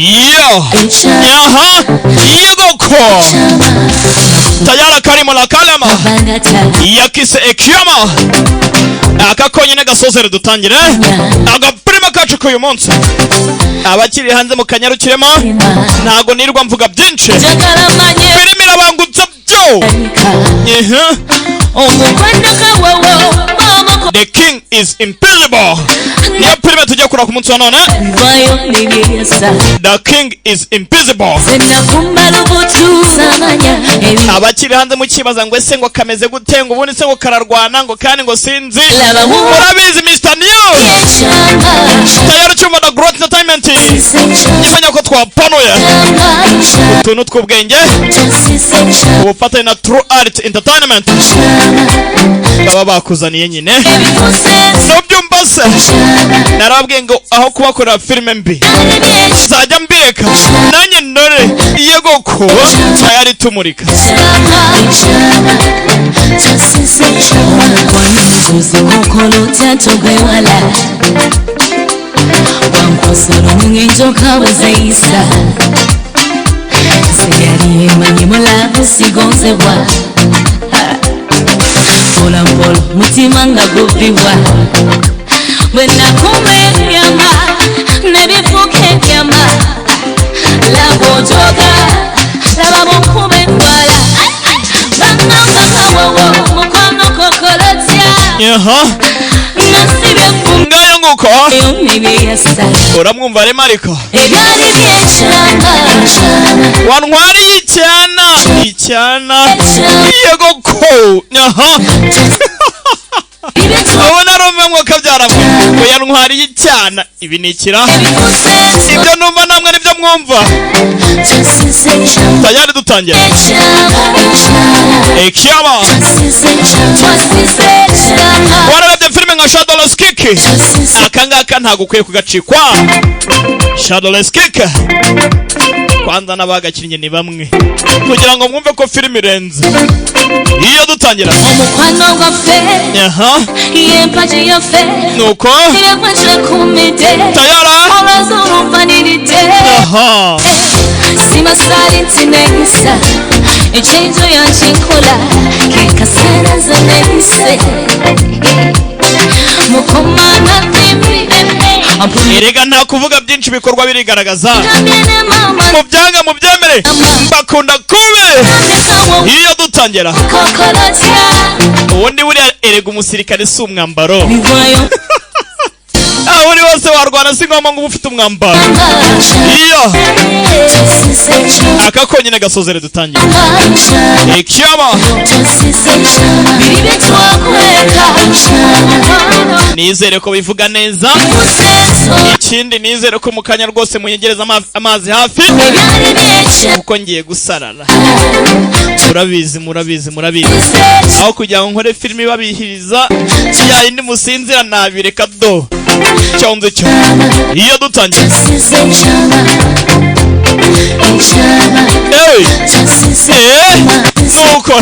Yo. Yaha. Yegoko. Tayara karimo la kalema. Yakise ekyama. Akakonye n'agasoze dutangire. Agaprima kacu kuyu munsi. Abakiri hanze mu kanyarukiremo ntago nirwa mvuga byinshi. Filimi irabangutse byo. The king is invisible. Niyo filime tujya kura ku munsi wa none. The king is invisible. Abakiri hanze mu kibaza ngo ese ngo kameze gute ngo ubundi se ngo kararwana ngo kandi ngo sinzi. Murabizi Mr. New. Tayari cyuma na Growth Entertainment. Nimenya ko twapanuye utuntu tw'ubwenge ubufatanye na True Art Entertainment baba bakuzaniye nyine n'ubyumva se narabwiye ngo aho kubakorera filime mbi zajya mbireka nanjye nore yego ko tayari tumurika Wankosoro mungenjoka wazaisa Seyari manyimola usigonzebwa Pola mpolo mutima nga gupiwa Wena kume yama Nebifuke yama Labo joga Labo kume wala Banga banga wawo Mukono kokolotia ngayo nguko uramwumva rema ariko wantwariye icyana yego ko ubona rumwe ngo kabyaramwe ngo yantwariye icyana ibi ni ikira ibyo numva namwe nibyo mwumva tayari dutangira ekyama wararabye filime nka Shadowless Kick akangaka ntago ukwiye kugacikwa Shadowless Kick kwanza n'abagakinnye ni bamwe kugira ngo mwumve ko filime irenze iyo dutangira omukwano gwafe yempaje yafe nuko tayara simasari nsinehisa echenjo yanchinkola kekasera zanehise mukomana mimi erega nta kuvuga byinshi bikorwa birigaragaza mu byanga mu byemere mbakunda kube iyo dutangira ubundi buriya erega umusirikare si umwambaro aho uri wose warwana si ngombwa ngo ufite umwambaro iyo akakonye n'agasozere dutangira icyama nizere ko bivuga neza ikindi nizere ko mu kanya rwose munyegereza amazi hafi kuko ngiye gusarara murabizi aho kugira ngo nkore filime babihiriza ya indi musinzira nabireka do cyonze cyo iyo dutangira nuko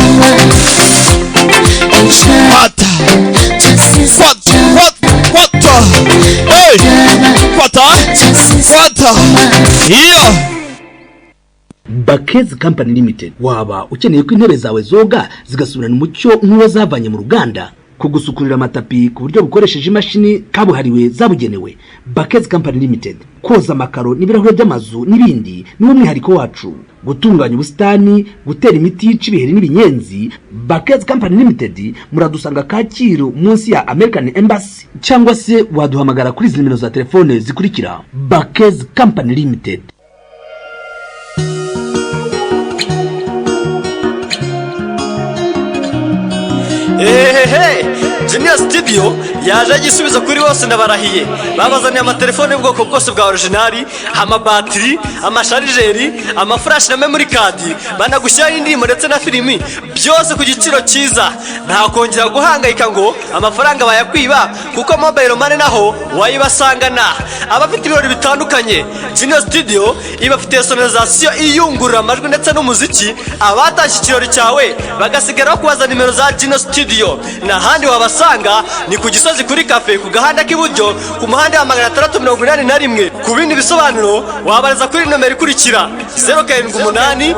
kwata iyo Bakez Company Limited waba ukeneye ko intebe zawe zoga zigasubirana umucyo nk'uwo zavanye mu ruganda kugusukurira amatapi ku buryo bukoresheje imashini kabuhariwe zabugenewe Bakez Company Limited koza amakaro n'ibirahure by'amazu n'ibindi n'umwihariko wacu gutunganya ubusitani gutera imiti yica ibiheri n'ibinyenzi Bakez Company Limited muradusanga Kacyiru munsi ya American Embassy cyangwa se waduhamagara kuri nimero za telefone zikurikira Bakez Company Limited. Junior Studio yaje gisubiza kuri bose ndabarahiye babazaniye amatelefone y'ubwoko bwose bwa originali amabatiri amasharijeri amaflash na memory card banagushyiraho indirimbo ndetse na filimi byose ku giciro cyiza nta kongera guhangayika ngo amafaranga bayakwiba kuko mobile money naho wayibasangana abafite ibirori bitandukanye Junior Studio ibafitiye sonorization iyungurura amajwi ndetse n'umuziki abatashye ikirori cyawe bagasigara kubazana nimero za Junior Studio na handi wabasanga ni ku Gisozi Gisozi kuri cafe ku gahanda k'iburyo ku muhanda wa 681. Ku bindi bisobanuro wabariza kuri nomero ikurikira 078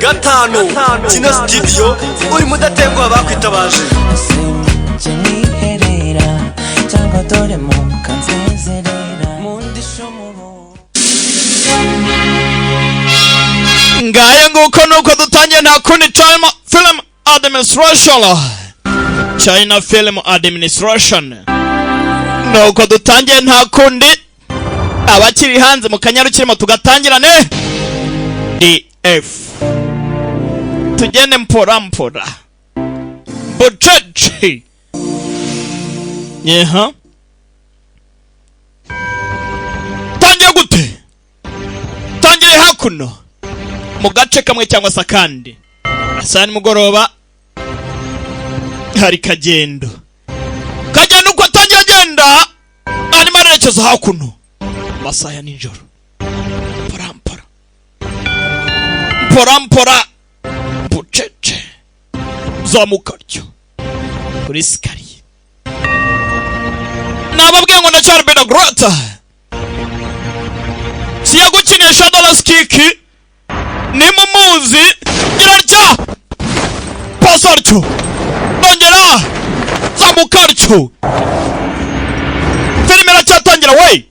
30 Kino studio uri mudatenguha bakwitabaje. Ngaye nguko nuko dutangiye nta kundi China Film Administration. China Film Administration. Nuko dutangiye nta kundi abakiri hanze mu kanyarukirimo tugatangirane DF. Tugende mpora mpora. Buchechi. Yeha. Tangiye gute? Tangiye hakuno. Mu gace kamwe cyangwa se kandi. Asa nimugoroba hari kagendo. Kagendo uko atangiye agenda arimo arerekeza hakuno. Masaya nijoro. Mpora. Mpora. Bucheche. Zamukaryo. Kuri sikari. Nababwiye ngo ndacyari beda grota. Siyagukinisha dollars kiki. Nimumuzi girarya. Pasarcho. Bongera. Zamukaryo. Filime iracyatangira we.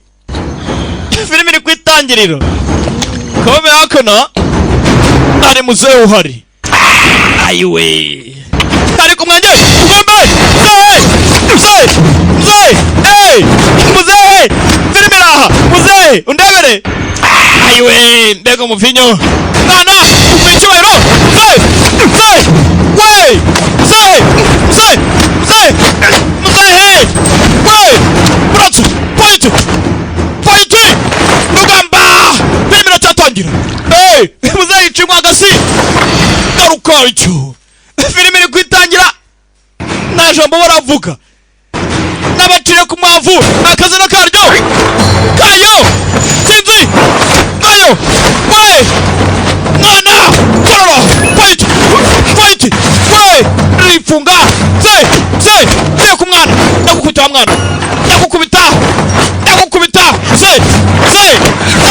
Filime iri kwitangiriro. Kome hakuno. Ari muzehe uhari. Ayiwe. Kari kumwanje. Kumbe. Muzehe. Muzehe. Filime iraha. Muzehe. Undebere. Ayiwe. Ndego muvinyo. Mwana. Umwicyubahiro. Muzehe. We. Muzehe. We. Bratsu. Point. Rugamba. Filime iracyatangira. Muzehe yicimwa agasi. Garukaryo. Filime iri kwitangira. Nta jambo baravuga. N'abacire ku mwavu. Akazina karyo. Kayo. Sinzi. Kayo. We. Mwana. Kororo. Point. We. Rifunga. Se ku mwana. Ndakukubita mwana. Ndakukubita. Se.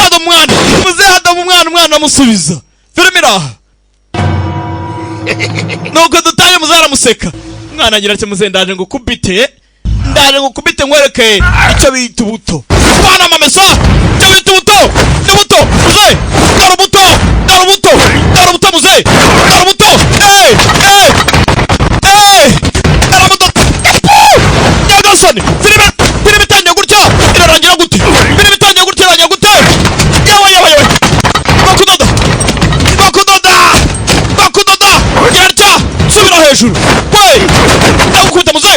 Hado mwana. Muze hado mwana musubiza. Filime iraha. Nuko dutanye muzara museka. Mwana agira ati muze ndaje ngukubite nkwereke icyo bita ubuto. Bana mamesa icyo bita ubuto. Muze darubuto muze. Darubuto. Yagasoni. Filime itangiye gutya irarangira gute? Yawe. Bakudoda. Yarcha. Subira hejuru. We. Ndakukubita muze.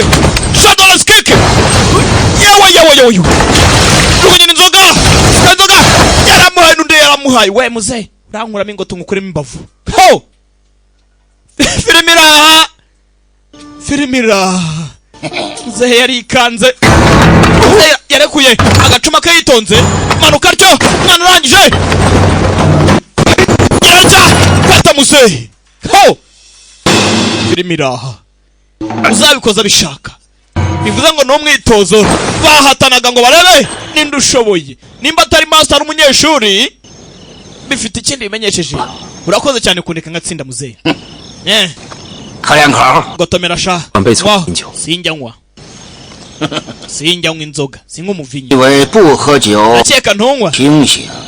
Shadow kick. Yawe. Runyine inzoga. Yaramuhaye. We muze. Urankuramo ingoto ngukuremo imbavu. Ho. Filime iraha. Muze yarikanze. Yarekuye agacuma ke yitonze. Manuka ryo. Mwana urangije. Yarajya kwata muze. Ho. Filime iraha. Uzabikoza bishaka. Bivuze ngo no mwitozo bahatanaga ngo barebe ninde ushoboye. Nimba atari master umunyeshuri bifite ikindi bimenyesheje. Urakoze cyane kundeka ngatsinda muze. Gotomera sha. Sinjya inzoga. Sinkumuvinyo. Akeka ntunywa.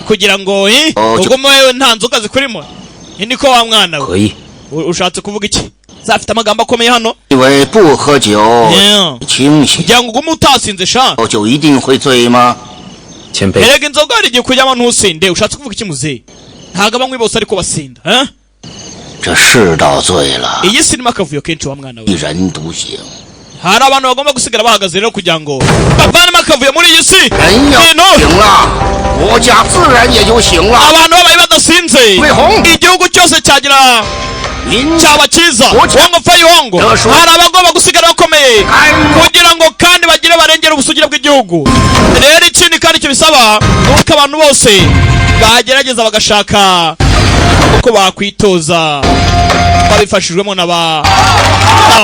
Kugira ngo ugume nta nzoga zikurimo. Niko wa mwana we. Ushatse kuvuga iki? Zafite amagambo akomeye hano. Kugira ngo ugume utasinze sha. Erega inzoga ari igihe kujyamo ntusinde. Ushatse kuvuga iki muze? Ntago abanywi bose ariko basinda. Iyi sinema kavuyo kenshi wa mwana we. Hari abantu bagomba gusigara bahagaze rero kugira ngo bavane akavuyo muri iyi si. Abantu babaye badasinze igihugu cyose cyagira cyaba cyiza. Wongo fayongo. Hari abagomba gusigara bakomeye kugira ngo kandi bagire barengera ubusugire bw'igihugu. Rero ikindi kandi kibisaba nuko abantu bose bagerageza bagashaka uko bakwitoza babifashijwemo n'aba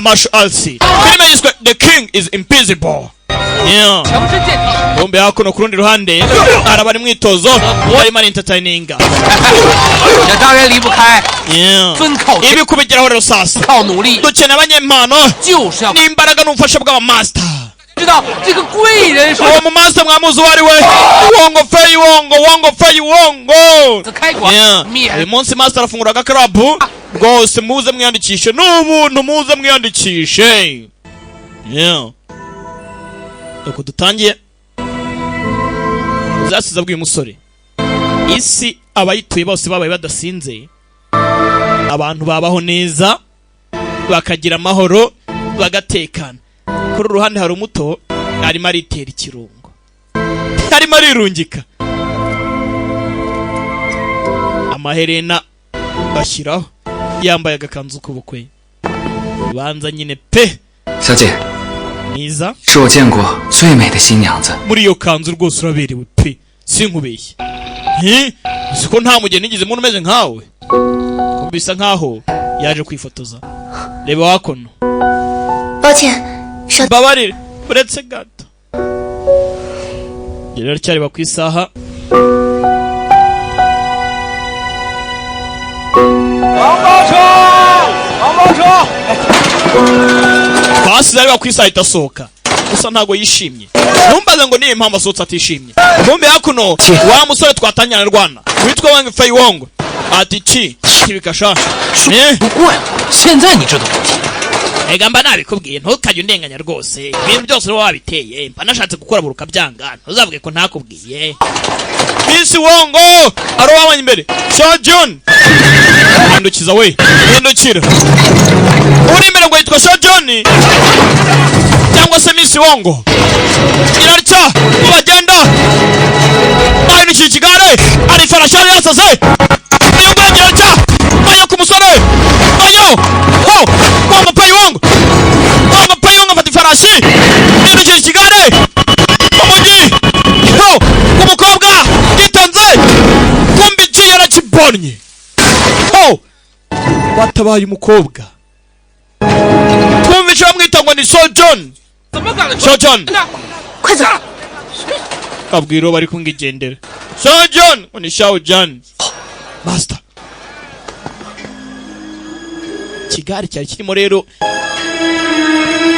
martial arts. Filime yiswe The King is Invisible. Bombe hakuno ku rundi ruhande arabari mwitozo barimo entertaining. Ibi kubigeraho rero sasa dukeneye abanyempano n'imbaraga n'ubufasha bw'aba master. Uwo mu master mwamuzi uwo ari we Wongo Fei Wongo. Uyu munsi master arafungura agakarabu rwose muze mwiyandikishe n'ubuntu muze mwiyandikishe. Uko dutangiye zasize abwiye umusore isi abayituye bose babaye badasinze, abantu babaho neza bakagira amahoro bagatekana. Kuri ruhande hari umuto arimo aritera ikirungo, arimo arirungika amaherena bashyiraho, yambaye agakanzu k'ubukwe banza nyine pe. 小姐， Niza 是我见过最美的新娘子。 muri iyo kanzu rwose uraberewe pe, sinkubeshye. Siko nta mugeni nigize umuntu umeze nkawe, bisa nkaho yaje kwifotoza. Reba wakono. 抱歉， Babarire uretse gato. Rero cyareba ku isaha. Basi areba ku isaha itasohoka. Gusa ntago yishimye. Numbaza ngo niye impamvu asohotse atishimye. Bombe hakuno wa musore twatanyana Rwanda witwa Wang Fei Wong ati chi kibikasha. 不过呀，现在你这都不提。 Ega mba nabikubwiye ntukajye undenganya rwose. Ibintu byose ro wabiteye. Mba nashatse gukora buruka byanga. Ntuzavuge ko ntakubwiye. Miss Wongo aro wabanye imbere. Sha John. Hindukiza we. Hindukira. Uri imbere ngo yitwa Sha John. Cyangwa se Miss Wongo. Irarcha bagenda. Bani kigare ari farashari yasaze. Uyu ngwegera cha. Bayo ku musore. Bayo. Oh! Wanga Fei Wong afata ifarashi yirukira ikigare umujyi umukobwa yitanze kumbi iki yarakibonye. Watabaye umukobwa twumvishe bamwita ngo ni Sojon. Kabwiro bari kungigendera Sojon ni Shaojan master. Ikigare cyari kirimo rero,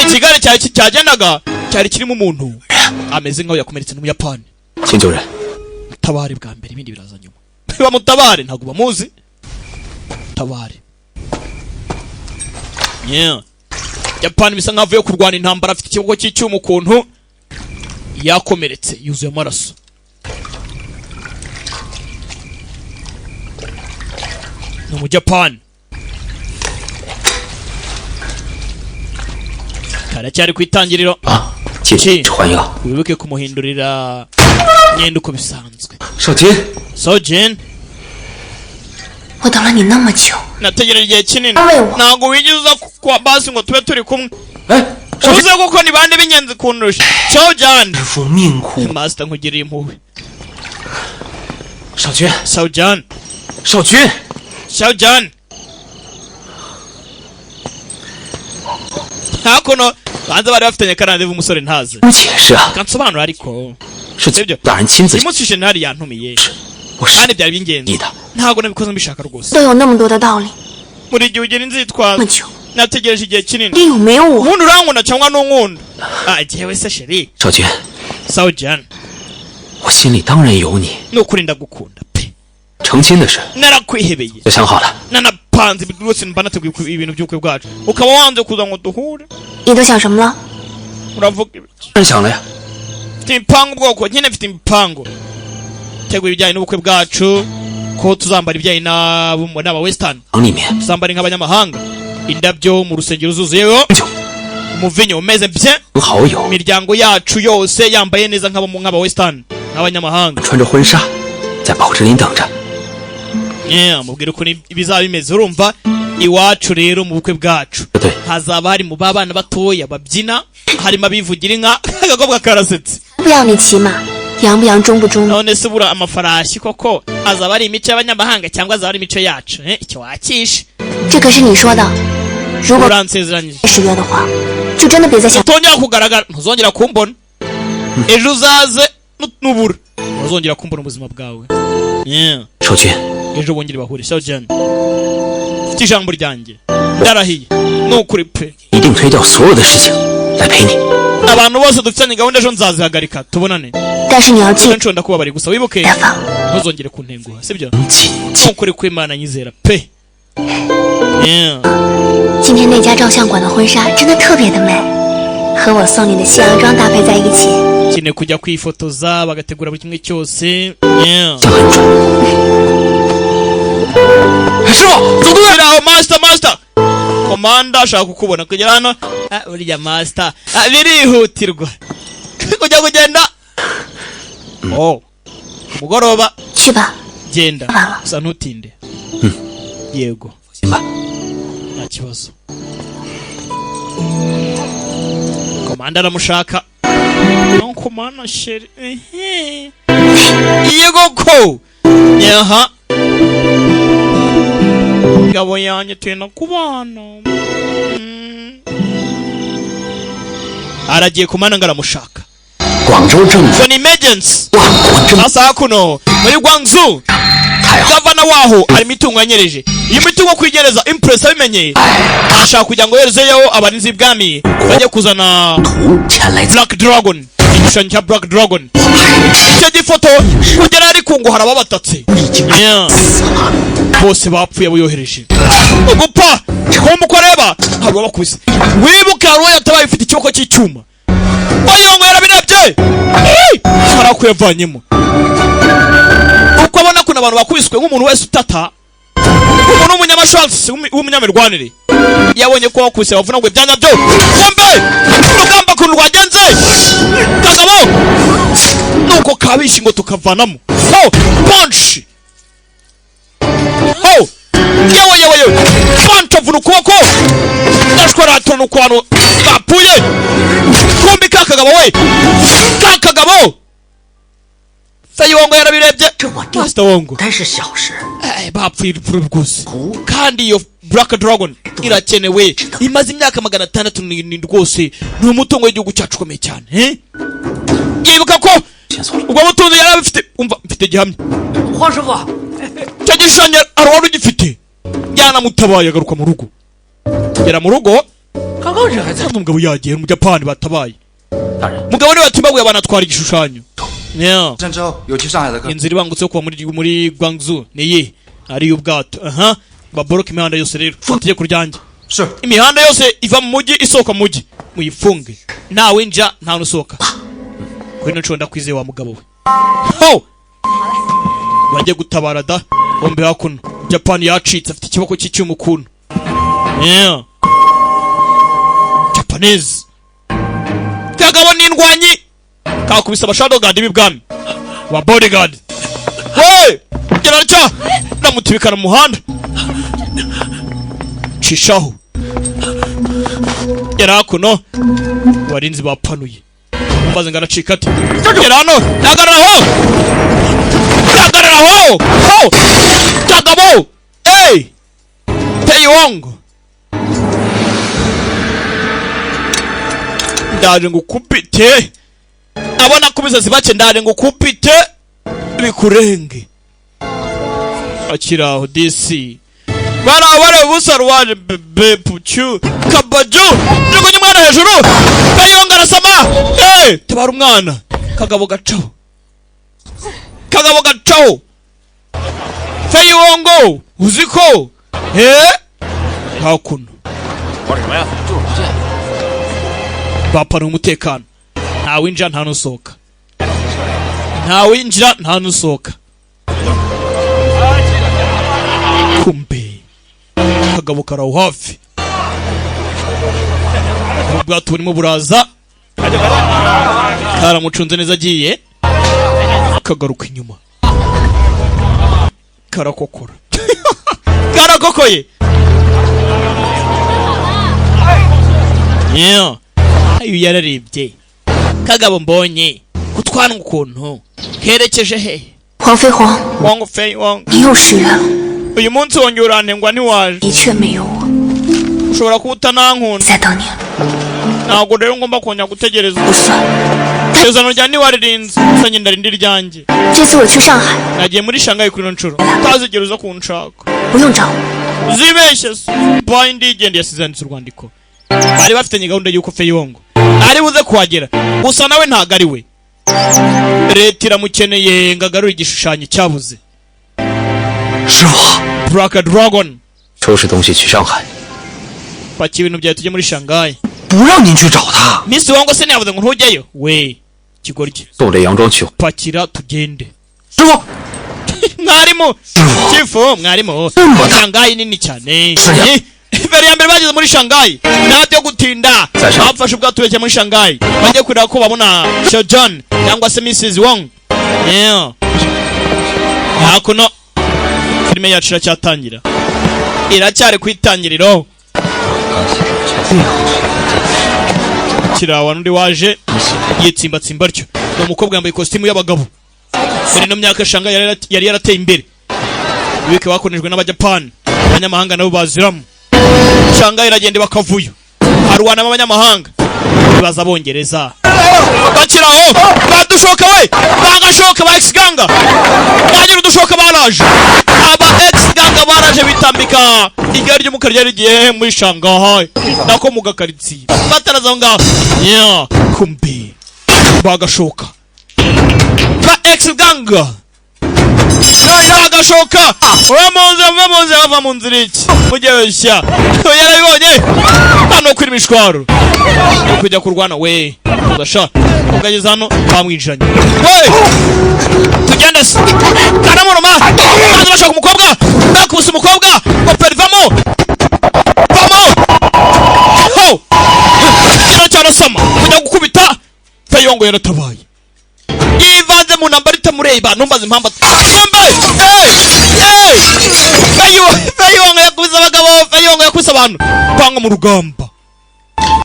ikigare cyari cyagendaga cyari kirimo umuntu ameze nkaho yakomeretse n'umuyapani. Kinjore Tabare bwa mbere ibindi biraza nyuma. Bamutabare ntago bamuzi. Tabare. Japani bisa nkavuye kurwana intambara, afite ikibugo cy'icyuma ukuntu yakomeretse yuzuye amaraso. No mu Japan karacyari kwitangiriro. Wibuke kumuhindurira nyendo uko bisanzwe. Sojen 我等了你那么久， nategereje igihe kinini ntabwo wigiza kwa basi ngo tube turi kumwe. Uze kuko ni bande b'inyenzi kundusha. Sojan master nkugiriye impuhwe. Sojan hakuno banza bari bafitanye karande v'umusore ntazi. Kansobanura ariko sibyo imusi jenali yantumiye kandi byari bingenzi. Ntago nabikoze mbishaka rwose. 都有那么多的道理。 muri gihe ugeni nzitwaza nategereje igihe kinini. 你有没有我？ ubundi urankunda cyangwa n'unkunda? Jewe se sheri. Sojan 我心里当然有你。 nukuri ndagukunda pe. 成亲的事 narakwihebeye 就想好了。 nanapanze rwose mba nateguye ibintu by'ubukwe bwacu ukaba wanze kuza ngo duhure. 你都想什么了？ uravuga ibiki? 当然想了呀。 mfite imipango ubwoko nyine mfite imipango. Tegura ibijyanye n'ubukwe bwacu ko tuzambara ibijyanye n'aba western. 里面 tuzambara nk'abanyamahanga. Indabyo mu rusengero zuzuyeho. Umuvinyo umeze bye. 好友 imiryango yacu yose yambaye neza nk'aba western nk'abanyamahanga. 穿着婚纱在宝芝林等着。 mubwira uko bizaba bimeze. Urumva iwacu rero mu bukwe bwacu hazaba hari mu babana batoya babyina, harimo abivugira inka. Agakobwa karasetse. 不要你骑马，洋不洋，中不中？ none se bura amafarashi koko azaba ari imico y'abanyamahanga cyangwa azaba ari imico yacu icyo wakishe 这可是你说的。如果 uransezeranyije 是约的话，就真的别再想。 utongera kugaragara ntuzongera kumbona ejo uzaze nubura ntuzongera kumbona ubuzima bwawe 少君， ejo bongere bahure Xiaojian ufite ijambo ryanjye ndarahiye nukuri pe 一定推掉所有的事情来陪你。 abantu bose dufitanye gahunda ejo nzazihagarika tubonane 但是你要记 ejo nshonda kubabari gusa wibuke 得放。 ntuzongere kuntenguha sibyo 谨记 nukuri kw'Imana nyizera pe 今天那家照相馆的婚纱真的特别的美，和我送你的西洋装搭配在一起。 kine kujya kwifotoza bagategura buri kimwe cyose 这很准。师傅，走对了。 aho master komanda ashaka kukubona kugera hano uriya master birihutirwa kujya kugenda mugoroba 去吧， genda 晚了。 gusa ntutinde yego 行吧。 nta kibazo komanda aramushaka no komanda sheri yego ko yaha ngabo yanjye tena kubana aragiye komanda ngaramushaka 广州政府 so ni emergency 万国政 asa kuno muri Guangzhou 太好， gavana waho ari mitungo yanyereje iyo mitungo kwigereza impress abimenye ashaka kugira ngo yerezeyo abarinzi bwami bajye kuzana 图前来 Black Dragon igishushanyo cya Black Dragon icyo gifoto kugera ari kungu haraba batatse bose bapfuye buyohereje gupfa kumva uko areba hari abakubise wibuke hari uwo yatabaye ufite ikiboko cy'icyuma oyo ngo yarabirebye hari ako yavanyemo uko abona kuna abantu bakubiswe nk'umuntu wese utata umuntu w'umunyamashansi w'umunyamirwanire yabonye ko wakubise bavuna ngo ibyanya byo bombe urugamba kuntu rwagenze kagabo nuko kabisha ngo tukavanamo punch yewe punch avuna ukuboko ndashwaratura nuko abantu bapfuye kumbi kakagabo we kakagabo Sayongo yarabirebye 这我定 Master Wongo 该是小事。 bapfuye urupfu rwose kandi iyo Black Dragon irakenewe imaze imyaka 600 rwose ni umutungo w'igihugu cyacu ukomeye cyane yibuka ko ubwo butunzi yari abifite umva mfite gihamya 黄师傅， cyo gishanya arwara ugifite yanamutabaye agaruka mu rugo gera mu rugo 刚刚人还在。 umugabo yagiye mu Japan batabaye 大人， mugabo ni batimbaguye banatwara igishushanyo 上之后有去上海的客。 inzira ibangutse yo kuva muri Guangzhou niyi ari ubwato baboroka imihanda yose rero itegeko ryanjye 是。 imihanda yose iva mu mujyi isohoka mu mujyi muyifunge nta winjira nta nusohoka kuri no nshonda kwizeye wa mugabo we bajye gutabara da bombe hakuno Japan yacitse afite ikiboko cy'icyuma ukuntu Japanese kagabo n'indwanyi kakubise abashadogadi b'ibwami ba bodyguard we gera cya namutibikana mu muhanda cishaho gera hakuno warinzi bapanuye maze ngaracika ati gera hano nagararaho kagabo Teyongo ndaje ngukupite abona kubisazi bake ndaje ngukupite bikurenge akiraho DC bara busa rwaje bebe puchu kabaju jugunye umwana hejuru Teyongo arasama tabara umwana kagabo gacaho Teyongo uziko hakuno bapana umutekano nta winjira nta nusohoka kumbe kagabo karaho hafi ubwato burimo buraza karamucunze neza agiye kagaruka inyuma karakokora karakokoye ayo yararebye kagabo mbonye kwana ukuntu herekeje he 黄飞鸿， Wang Fei Wang 你又失约了， uyu munsi wongeye urantengwa ntiwaje 的确没有我， ushobora kuba utanankunda 在等你。 ntabwo rero ngomba kongera gutegereza 不算， isezerano rya ntiwaririnze gusa njye ndarindi ryanjye 这次我去上海， nagiye muri Shanghai kuri ino nshuro utazigera uza kunshaka 不用找我， zibeshye se mbaye ndigendeye yasize yanditse urwandiko bari bafitanye gahunda y'uko Feyongo ari buze kuhagera gusa nawe ntago ari we leta iramukeneye ngo agarure igishushanyo cyabuze 师傅， Black Dragon 收拾东西去上海， pakiye ibintu byawe tujye muri Shanghai 不让您去找他， Miss Wango se ntiyavuze ngo ntujyeyo we kigoryi 送这洋装去。 pakira tugende 师傅， mwarimu chifu mwarimu Shanghai nini cyane mbere ya mbere bageze muri Shanghai ntabyo gutinda bafashe ubwato bajya muri Shanghai bajye kureba ko babona Shojan cyangwa se Mrs Wong hakuno filime yacu iracyatangira iracyari ku itangiriro kirawa n'undi waje yitsimbatsimba ryo ni umukobwa yambaye ikositimu y'abagabo muri ino myaka Shanghai yari yarateye imbere ibike bakonejwe n'abajapani abanyamahanga nabo baziramo Shanghai iragenda bakavuyo harwana n'abanyamahanga bibaza abongereza bakiraho badushoka we bagashoka ba ex-ganga yagira udushoka baraje aba ex-ganga baraje bitambika igare ry'umukara ryari rigiye muri Shanghai nako mu gakaritsiye bataraza aho ngaho yeah kumbi bagashoka ba ex-ganga bagashoka ava mu nzira iki mujyeshya yarabibonye hano kuri mishwaro kujya kurwana we udasha ugageza hano bamwijanye we tugende se karamuruma kandi bashaka umukobwa bakubise umukobwa ngo perivamo vamo ho kino cyarasama kujya gukubita Feyongo yaratabaye yivanze mu ntambara itamureba numbaza impamvu Feyongo yakubise abagabo Feyongo yakubise abantu kwanga mu rugamba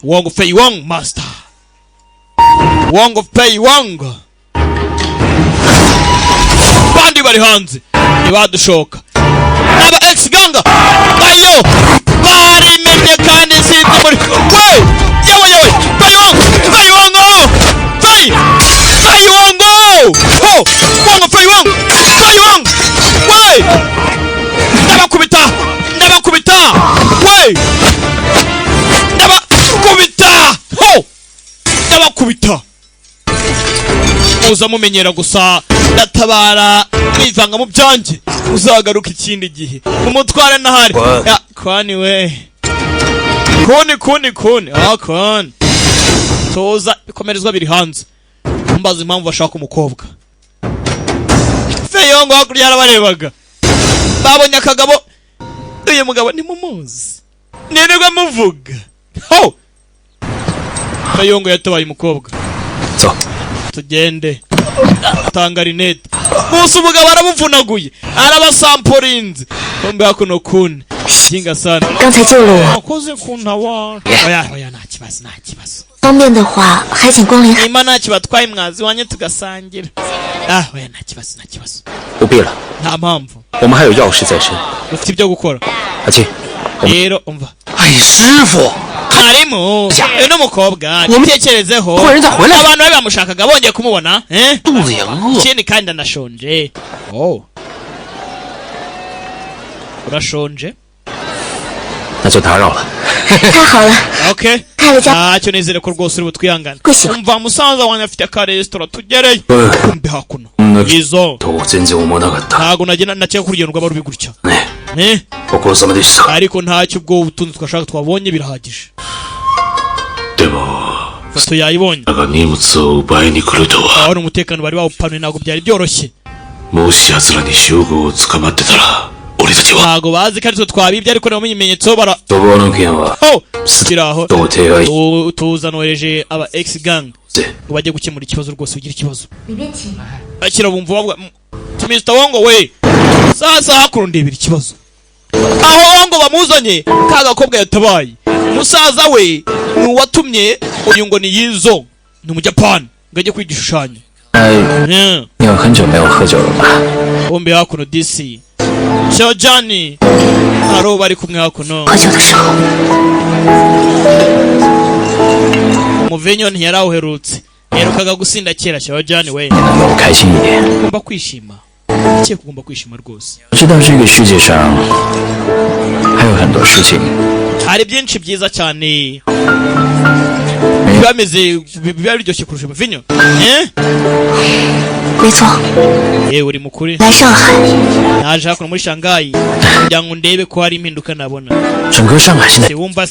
Wong Fei Wong master Wong Fei Wong bandi bari hanze ntibadushoka aba ex-ganga bayo barimenye kandi sinzi muri we yewe Fei Wong ho Wong Fei Wong we ndabakubita we ho ndabakubita uza mumenyera gusa ndatabara kwivanga mu byanjye uzagaruka ikindi gihe umutware nahari kwani we kuni kwani toza bikomerezwa biri hanze mbaza impamvu bashaka umukobwa Feyongo hakurya yarabarebaga babonye akagabo uyu mugabo ni mumuzi nirirwa muvuga ho Feyongo yatabaye umukobwa tugende tanga rinete gusa umugabo aramuvunaguye arabasamporinze bombe hakuno kune kinga sana 刚才救了我， akoze kuntawa oya nta kibazo 方便的话还请光临。 nimba nta kibatwaye mwazi wanye tugasangira oya nta kibazo 不必了， nta mpamvu 我们还有要事在身。 ufite ibyo gukora 阿庆， rero umva 哎，师傅， harimo uyu n'umukobwa nitekerezeho abantu bari bamushakaga bongeye kumubona 肚子也饿。 ikindi kandi ndanashonje urashonje 那就打扰了。 太好了， okay 太了家， ntacyo nizere ko rwose uri butwihangane Gashyya. umva musaza wanjye afite akaresitora tugereyo kumbe hakuno izo 全然思わなかった。 ntago nakeka ko urugendo rwaba rubi gutya ね、ご苦労様でした。 ariko ntacyo ubwo utundi twashaka twabonye birahagije でも ifoto yayibonye が荷物を奪いに来るとは abona umutekano bari bawupanuye ntabwo byari byoroshye もし奴らに集合を捕まってたら俺たちは ntago bazi ko aritwe twabibye ariko nabo ibimenyetso bara そぼの件は kiri aho どう手配し tuzanohereje aba ex gang て ngo bajye gukemura ikibazo rwose ugira ikibazo 里面请。 akira bumva bavuga Mr. Wongo we sasa hakuno ndebera ikibazo aho Wongo bamuzanye ka gakobwa yatabaye musaza we ni uwatumye uyu ngo ni yizo ni umujapani ngo ajye kwigishushanyo 该你有很久没有喝酒了吧？ Bombi hakuno DC. Shojani. Aro bari kumwe hakuno. 喝酒的时候， Muvinyo ntiyarawuherutse. Yerukaga gusinda kera Shojani we. 你能够开心一点。 Ugomba kwishima. Cye kugomba kwishima rwose. 知道这个世界上还有很多事情。 Hari byinshi byiza cyane. Bameze biba biryoshye kurusha Muvinyo. 没错， Uri mukuri. 来上海， Naje hakuno muri Shanghai. Kugira ngo ndebe ko hari impinduka nabona. 整个上海现在 Wumva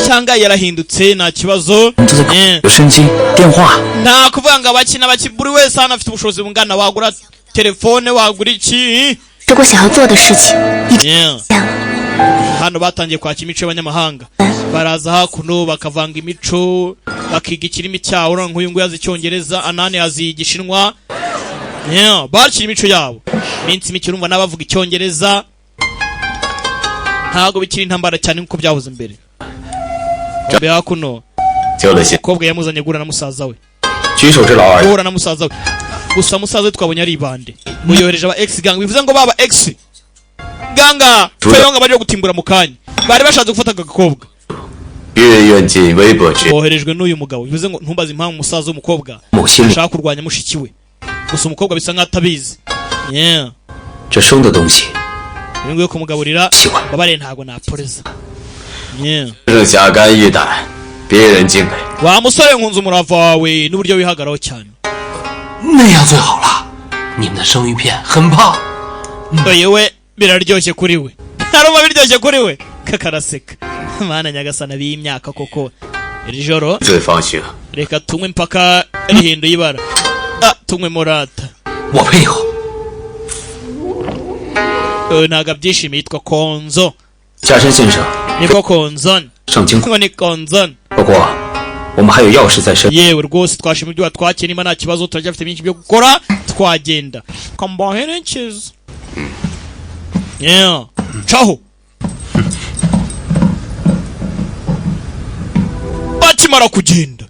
Shanghai yarahindutse nta kibazo. 都在有手机、电话。 Nta kuvuga ngo abakina buri wese hano afite ubushobozi bungana wagura telefone wagura iki. 如果想要做的事情，一直这样。 Hano batangiye kwakira imico y'abanyamahanga. Baraza hakuno bakavanga imico, bakiga ikirimi cyawo nk'uyu nguyu azi Icyongereza, Anani azi Igishinwa. Bakira imico yabo. Minsi mike urumva n'abavuga Icyongereza. Ntago bikiri intambara cyane nkuko byahoze mbere. Bombi hakuno. Kobwa yamuzanye gura na musaza we. Gura na musaza we. Gusa musaza we twabonye ari ibande. Muyohereje aba ex gang bivuze ngo baba ex. Ganga, tweyonga bari gutimbura mu kanya. Bari bashatse gufata agakobwa. Boherejwe n'uyu mugabo. Bivuze ngo ntumbaze impamvu musaza w'umukobwa ashaka kurwanya mushiki we. Gusa umukobwa bisa nk'atabizi. 这生的东西， Ngo kumugaburira babare ntago naporeza. 是侠肝义胆，别人敬畏。 Wa musore nkunze umurava wawe n'uburyo wihagaraho cyane. 那样最好了，你们的生鱼片很棒。 Yewe biraryoshye kuri we. Aruma biryoshye kuri we. Kakaraseka. Mana nyagasana b'imyaka koko. Iri joro 最放心。 reka tunywe mpaka rihinduye ibara. Tunywe morata. 我配合。 Naga byishimiye yitwa Konzo. 加深先生， Niko Konzon. 上京。 Ngo ni Konzon. 不过我们还有要事在身。 Yewe rwose twashima ibyo twakira niba nta kibazo turacyafite byinshi byo gukora twagenda. Kambaherekeza. Ciao. Bakimara kugenda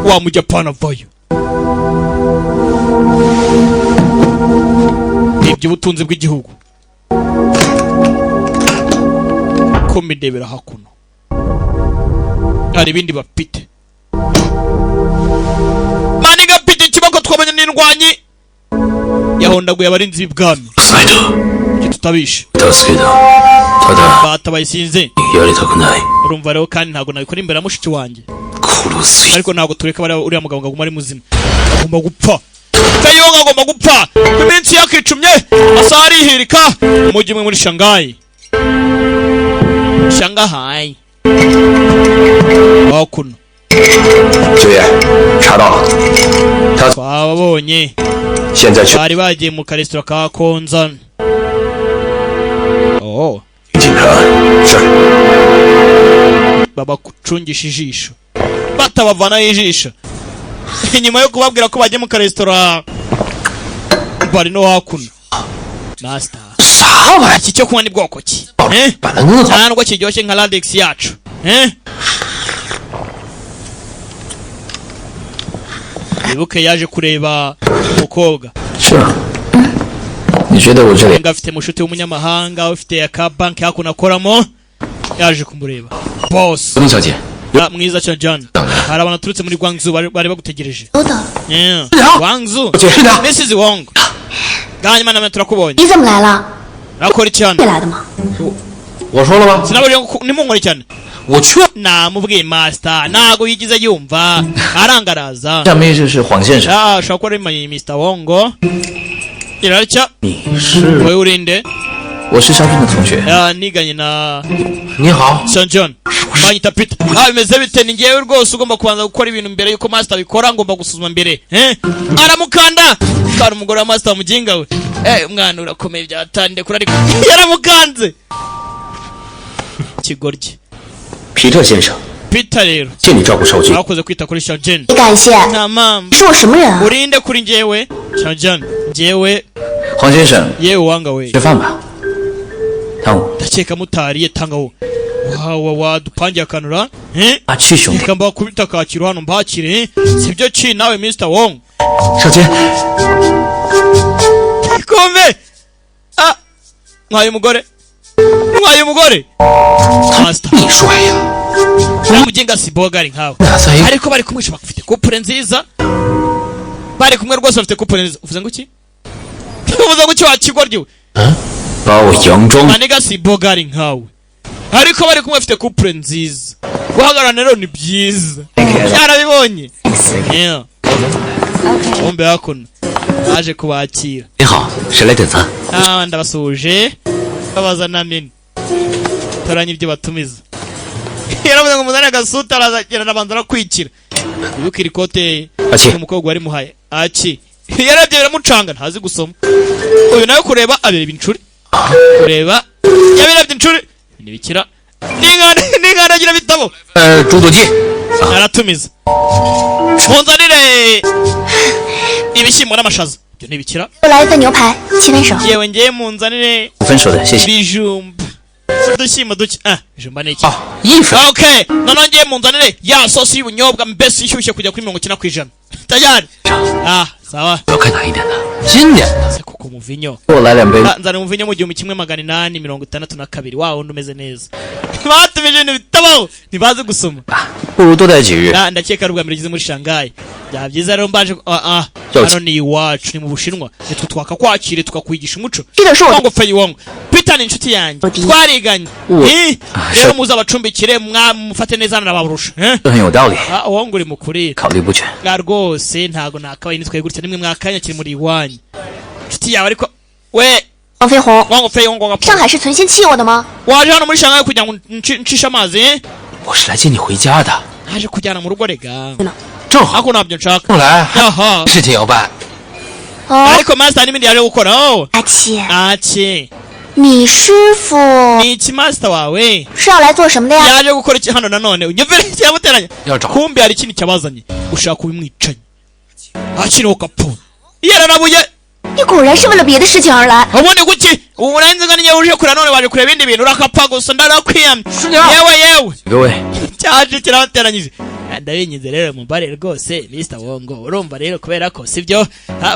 wa mujapana vayo. Iby'ubutunzi bw'igihugu ko midebera hakuno. Hari ibindi bapite. Mani gapite kibako twabanye n'indwanyi. Yahondaguye abarinzi b'ibwami. Tutabishe. Batabaye sinze. Urumva rero kandi ntago nabikora imbere mushiki wanjye. Ariko ntago tureka bari uriya mugabo ngo agumare muzima. Agomba gupfa. Kayonga agomba gupfa. Iminsi yakicumye asari hirika umujyi mwe muri Shanghai. Shanghai. Hakuno. 九爷，查到了，他 Twabonye. 现在去 Bari bagiye mu karesitora ka Konzan. Oh. 警察。是。 Babakucungisha ijisho. Batabavana ijisho. Inyuma yo kubabwira ko bagiye mu karesitora bari no hakuno. Master. Iki cyo kunywa ni bwoko ki? Ntabwo kiryoshye nka Ladex yacu. Ibuke yaje kureba umukobwa. 是啊。你觉得我这里 Ngafite mushuti w'umunyamahanga ufite aka bank hakuno akoramo yaje kumureba. Boss. 林小姐， Mwiza cyane John. Hari abantu turutse muri Guangzhou bari bagutegereje. 等等， Guangzhou. 是的。 Mrs. Wong. Ganyuma na turakubonye. 你怎么来了？ Nakora cyane. 会来的吗？ 我说了吗？ Sinaburiye nimunkore cyane. 我去。 Namubwiye master nago yigize yumva arangaraza. 下面就是黄先生。 Shakora Mr. Wong. Irarcha. 你是？ Wewe urinde? 我是上俊的同学。 Niganye na 你好。 St. John. Banyita Peter. Bimeze bite ni ngewe rwose ugomba kubanza gukora ibintu mbere yuko master bikora ngomba gusuzuma mbere. Aramukanda. Kandi umugore wa master mujinga we. Umwana urakomeye byatande kuri ariko yaramukanze. Kigoryi. 皮特先生， Peter rero. 借你照顾少君。 Akoze kwita kuri St. John. 感谢。 Na mama. 是我什么人啊？ Urinde kuri ngewe. St. John. Ngewe. 黄先生， Yewe wanga we. 吃饭吧。汤姆。 Ndakeka mutariye tanga wo. Wa dupangiye akanura. 啊，去兄弟。 Kamba kubita kakiro hano mbakire. Sibyo chi nawe Mr. Wong. 少杰， kumbe mwaye umugore Master 你帅呀！ umugenga si bogari nkawe ariko bari kumwisha bafite couple nziza bari kumwe rwose bafite couple nziza uvuze ngo iki uvuze ngo iki wakigoryo 把我佯装 maniga si bogari nkawe ariko bari kumwe bafite couple nziza guhagarara rero ni byiza yarabibonye yeah kumbe hakuno aje kubakira 你好，谁来点餐？ ndabasuje babaza na menu toranya ibyo batumiza yaravuze ngo muzane agasuta arazagenda nabanza arakwikira yuko iri kote umukobwa wari muhaye aki yarebye biramucanga ntazi gusoma uyu nawe kureba abireba incuri kureba yabirebye incuri nibikira n'ingana agira bitabo 猪肚鸡。 aratumiza munzanire ibishyimbo n'amashaza ibyo nibikira 又来一份牛排，7分熟。 yewe ngiye munzanire 5分熟的，谢谢。 bijumba udushyimbo duke bijumba ni iki 1分。 okay noneho ngiye munzanire ya sosi y'ubunyobwa mbese ishyushye kujya kuri 90% tayari sawa 要开哪一点的？今年的。 se kuko umuvinyo 给我来2杯。 nzana umuvinyo mu 1862 wa wundi umeze neza batumije ibintu bitabaho ntibazi gusoma 不如多待几日。 ndakeka ari ubwa mbere ugeze muri Shanghai byaba byiza rero mbaje hano ni iwacu ni mu Bushinwa nitwe twakakwakire tukakwigisha umuco wango feyi wango Peter ni inshuti yanjye twariganye rero muza abacumbikire mwamufate neza n'ababurusha 这很有道理， wango uri mukuri 考虑不全。 rwose ntago nakabaye nitwaye gutya nimwe mwakanya kiri muri iwanyu inshuti yawe ariko we 王飞鸿， wango feyi wango 上海是存心气我的吗？ waje hano muri Shanghai kugira ngo ncishe amazi 我是来接你回家的。 naje kujyana mu rugo rega 正好 ako ntabyo nshaka 正来， aha 事情要办。 ariko master n'ibindi yaje gukora阿七， aki 你师傅 ni iki master wawe 是要来做什么的呀？ yaje gukora iki hano nanone unyumvire cyamuteranya Yaje. kumbe hari ikindi cyabazanye ushaka kubimwicanye akiriho kapo yararabuye 你果然是为了别的事情而来。 ubundi guki ubu nanze ngo niyo uje kure none waje kureba ibindi bintu urakapa gusa ndarakwiyamye yewe 各位， cyaje kirabateranyije ndabinyize rero mubare rwose Mr. Wongo urumva rero kubera ko sibyo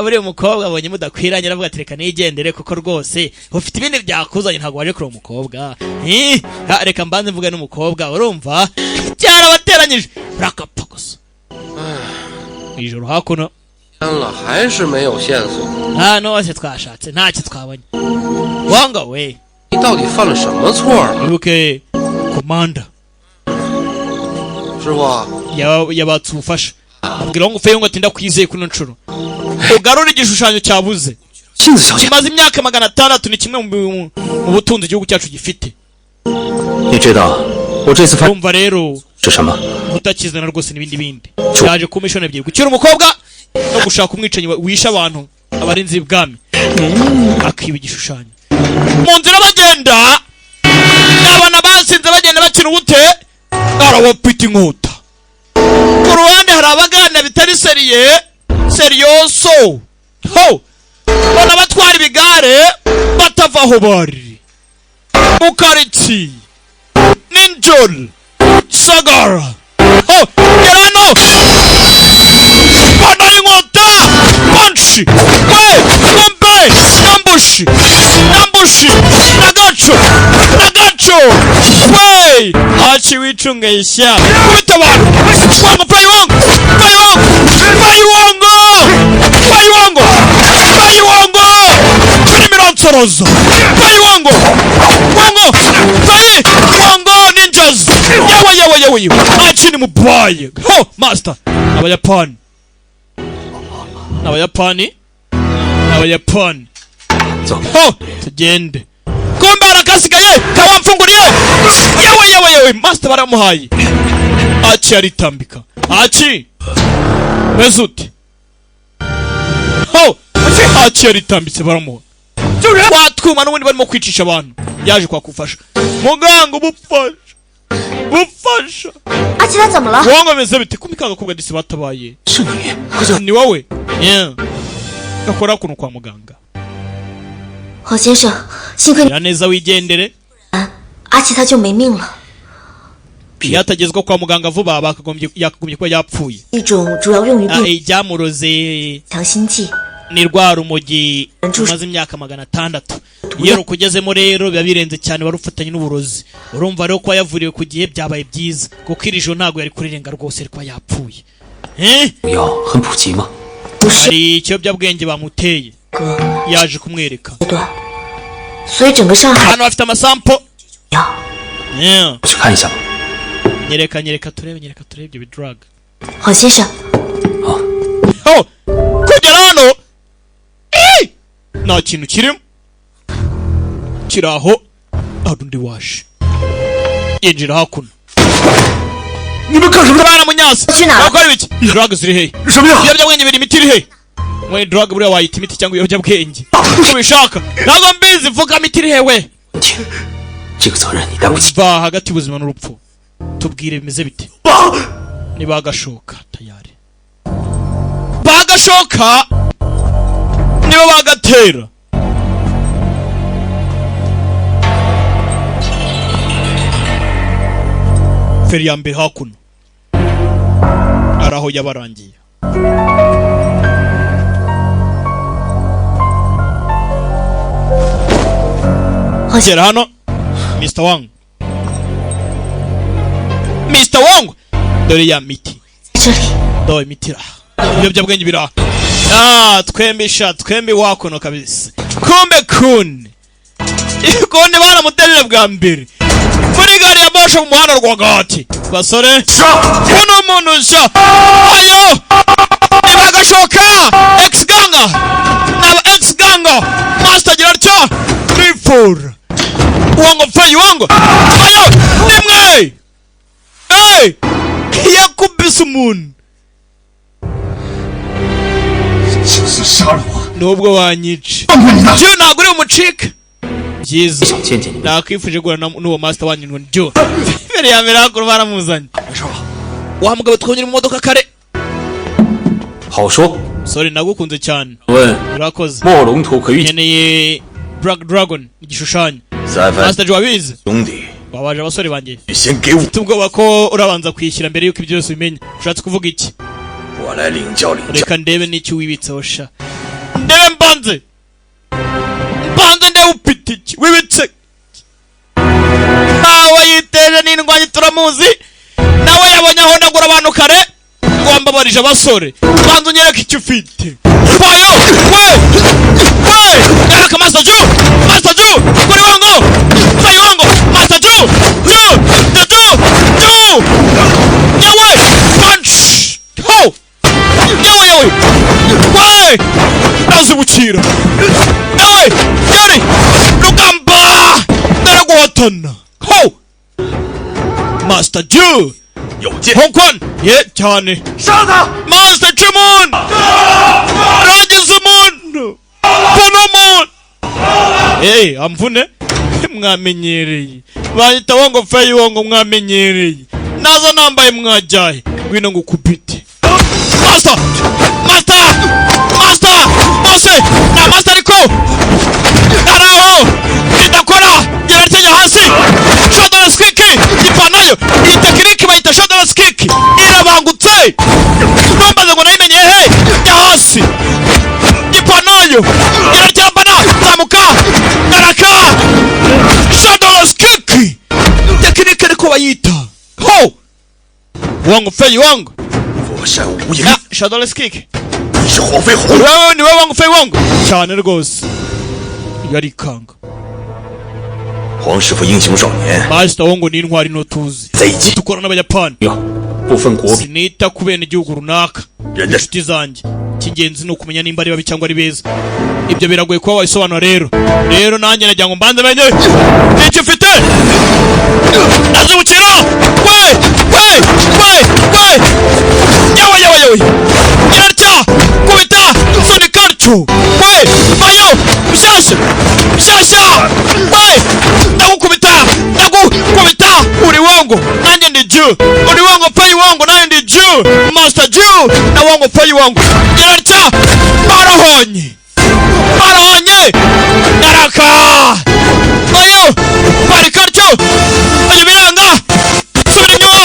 buri umukobwa abonye mudakwiranye aravuga ati reka nigendere kuko rwose ufite ibindi byakuzanye ntabwo waje kureba umukobwa reka mbanze mvuge n'umukobwa urumva cyarabateranyije urakapa gusa ijoro hakuno 了还是没有线索， hano hose twashatse ntacyo twabonye Wongo we 你到底犯了什么错啊？ wibuke komanda 师傅， yabatse ubufasha abwira ngo feyo ngo atinda kwizeye kuno nshuro ugarura igishushanyo cyabuze 杏子小姐， kimaze imyaka 600 ni kimwe mu butunzi igihugu cyacu gifite 你知道我这次犯 urumva rero 是什么？ utakizana rwose n'ibindi bindi cyaje ku mission ebyiri gucyura umukobwa no gushaka umwicanyi wishe abantu abarinzi ibwami akiba igishushanyo mu nzira bagenda n'abana basinze bagenda bakina ubute arabapita inkota ku ruhande hari abagana bitari seriyoso bona batwara ibigare batava aho bari mu karitsiye ninjoro sagara gerano bana inkota panshi we kumbe nambushi nagaco we haci wicunga ishya kubita abantu wango kuri mironsorozo wango ninjas yewe haci ni mubaye master abayapani tugende kumbe arakasigaye kawamfunguriye yewe master baramuhaye aci aritambika aci meze ute aci aritambitse baramuha watwuma n'ubundi barimo kwicisha abantu yaje kwakufasha muganga bufasha 阿七他怎么了？ wango meze bite kumbe kagakobwa disi batabaye 是你， ni wowe gakora kuno kwa muganga 何先生，幸亏你 neza wigendere 阿七他就没命了。yatagezwa kwa muganga vuba yakagombye kuba yapfuye. 一种主要用于病 ijyamuroze 强心剂 ni rwa rumogi rumaze imyaka 600. iyo rukugezemo rero biba birenze cyane barufatanye n'uburozi. urumva rero ko yavuriwe ku gihe byabaye byiza kuko irijo ntago yari kurirenga rwose ariko yapfuye. 药很普及吗？ hari ikiyobyabwenge bamuteye yaje kumwereka. 所以整个上海 hano bafite amasampo. 我去看一下吧。 nyereka turebe ibyo drug. 好先生 kugera hano nta kintu kirimo kiraho arundi waje yinjira hakuno. bana munyasi bakora ibiki? drug ziri he? ibiyobyabwenge biri imiti iri he? mwe drug buriya wayita imiti cyangwa ibiyobyabwenge uko bishaka ntabwo mbizi vuga imiti iri he we? 这个责任你担不起。 va hagati y'ubuzima n'urupfu tubwire bimeze bite? niba agashoka tayari bagashoka niba bagatera feri ya mbere hakuno araho yabarangiye. Gera hano Mr. Wang. Mr. Wang dore ya miti. Dore miti ra. Ibiyobyabwenge bira. Twembi wakono kabisa. Kumbe kune baramuterera bwa mbere muri gari ya bosho mu muhanda rwagati. Basore kuno muntu sha ayo nibagashoka ex-ganga n'aba ex-ganga master gira cyo before wango fayi wango ayo nimwe yakubise umuntu nubwo wanyica cyo ntabwo uri umucika byiza nakwifuje guhura n'uwo master wanyu ngo njyo mbere ya mbere hakuru baramuzanye wa mugabo twongera mu modoka kare. 好说 sorry nagukunze cyane 问 urakoze 墨龙图可预 nkeneye dragon igishushanyo master jo wabizi 兄弟 babaje abasore banjye 你先给我 tubwoba ko urabanza kwishyira mbere yuko ibyo byose ubimenya ushatse kuvuga iki 我来领教领教 reka ndebe n'icyo wibitseho sha ndebe mbanze ndebe upite iki wibitse nawe yiteje n'indwanyi turamuzi nawe yabonye aho ndagura abantu kare ngomba barije abasore banza unyereke icyo ufite payo we nyereka master ju kuri wango fayi wango master ju nyawe punch ho nyawe we nazibukira nawe yari rugamba ndaraguhatana ho master ju 有剑 Hong Kong ye cyane 杀他 master Chimon Ragize umuntu Bonomon amvune mwamenyereye bahita wango fayi wango mwamenyereye naza nambaye mwajaye ngwino ngukubite master bose na master ariko araho idakora gerartenya hasi shoulder skick ipanayo iyi tekiniki bayita shoulder skick irabangutse nombaze ngo nayimenye he ya hasi ipanayo iracyambana zamuka garaka shoulder skick tekiniki ariko bayita ho wango fayi wango 我山无影 shoulder skick 你是黄飞鸿 wewe ni wewe wangu fayi wango cyane rwose yarikanga 黄师傅英雄少年 master wango ni intwari no tuzi 在一起 dukora n'abayapani 不分国别 sinita ku bene igihugu runaka 人的 inshuti zanjye cy'ingenzi ni ukumenya nimba ari babi cyangwa ari beza ibyo biragoye kuba wabisobanura rero nanjye nagira ngo mbanze menye icyo ufite azibukira we yawe yararya kubita soni karcu we bayo bishyashya we ndagukubita uri wango nanjye ndi ju uri wango fayi wango nanjye ndi ju master ju na wango fayi wango yararya barahonye garaka bayo bari karcu ayo biranga subira inyuma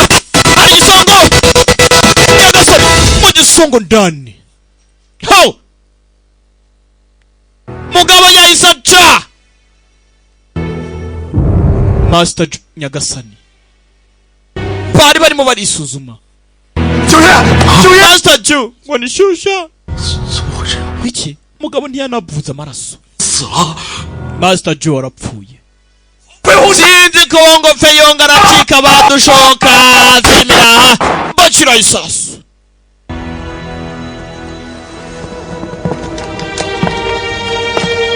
songo ndani. Ho! Mugabo yahise aca. Master Nyagasani bari barimo barisuzuma. Master Ju ngo ni shusha. Iki mugabo ntiyanavuza amaraso. Master Ju arapfuye. Sinzi ko ngo Feyonga aracika badushoka zimira bacira isasu.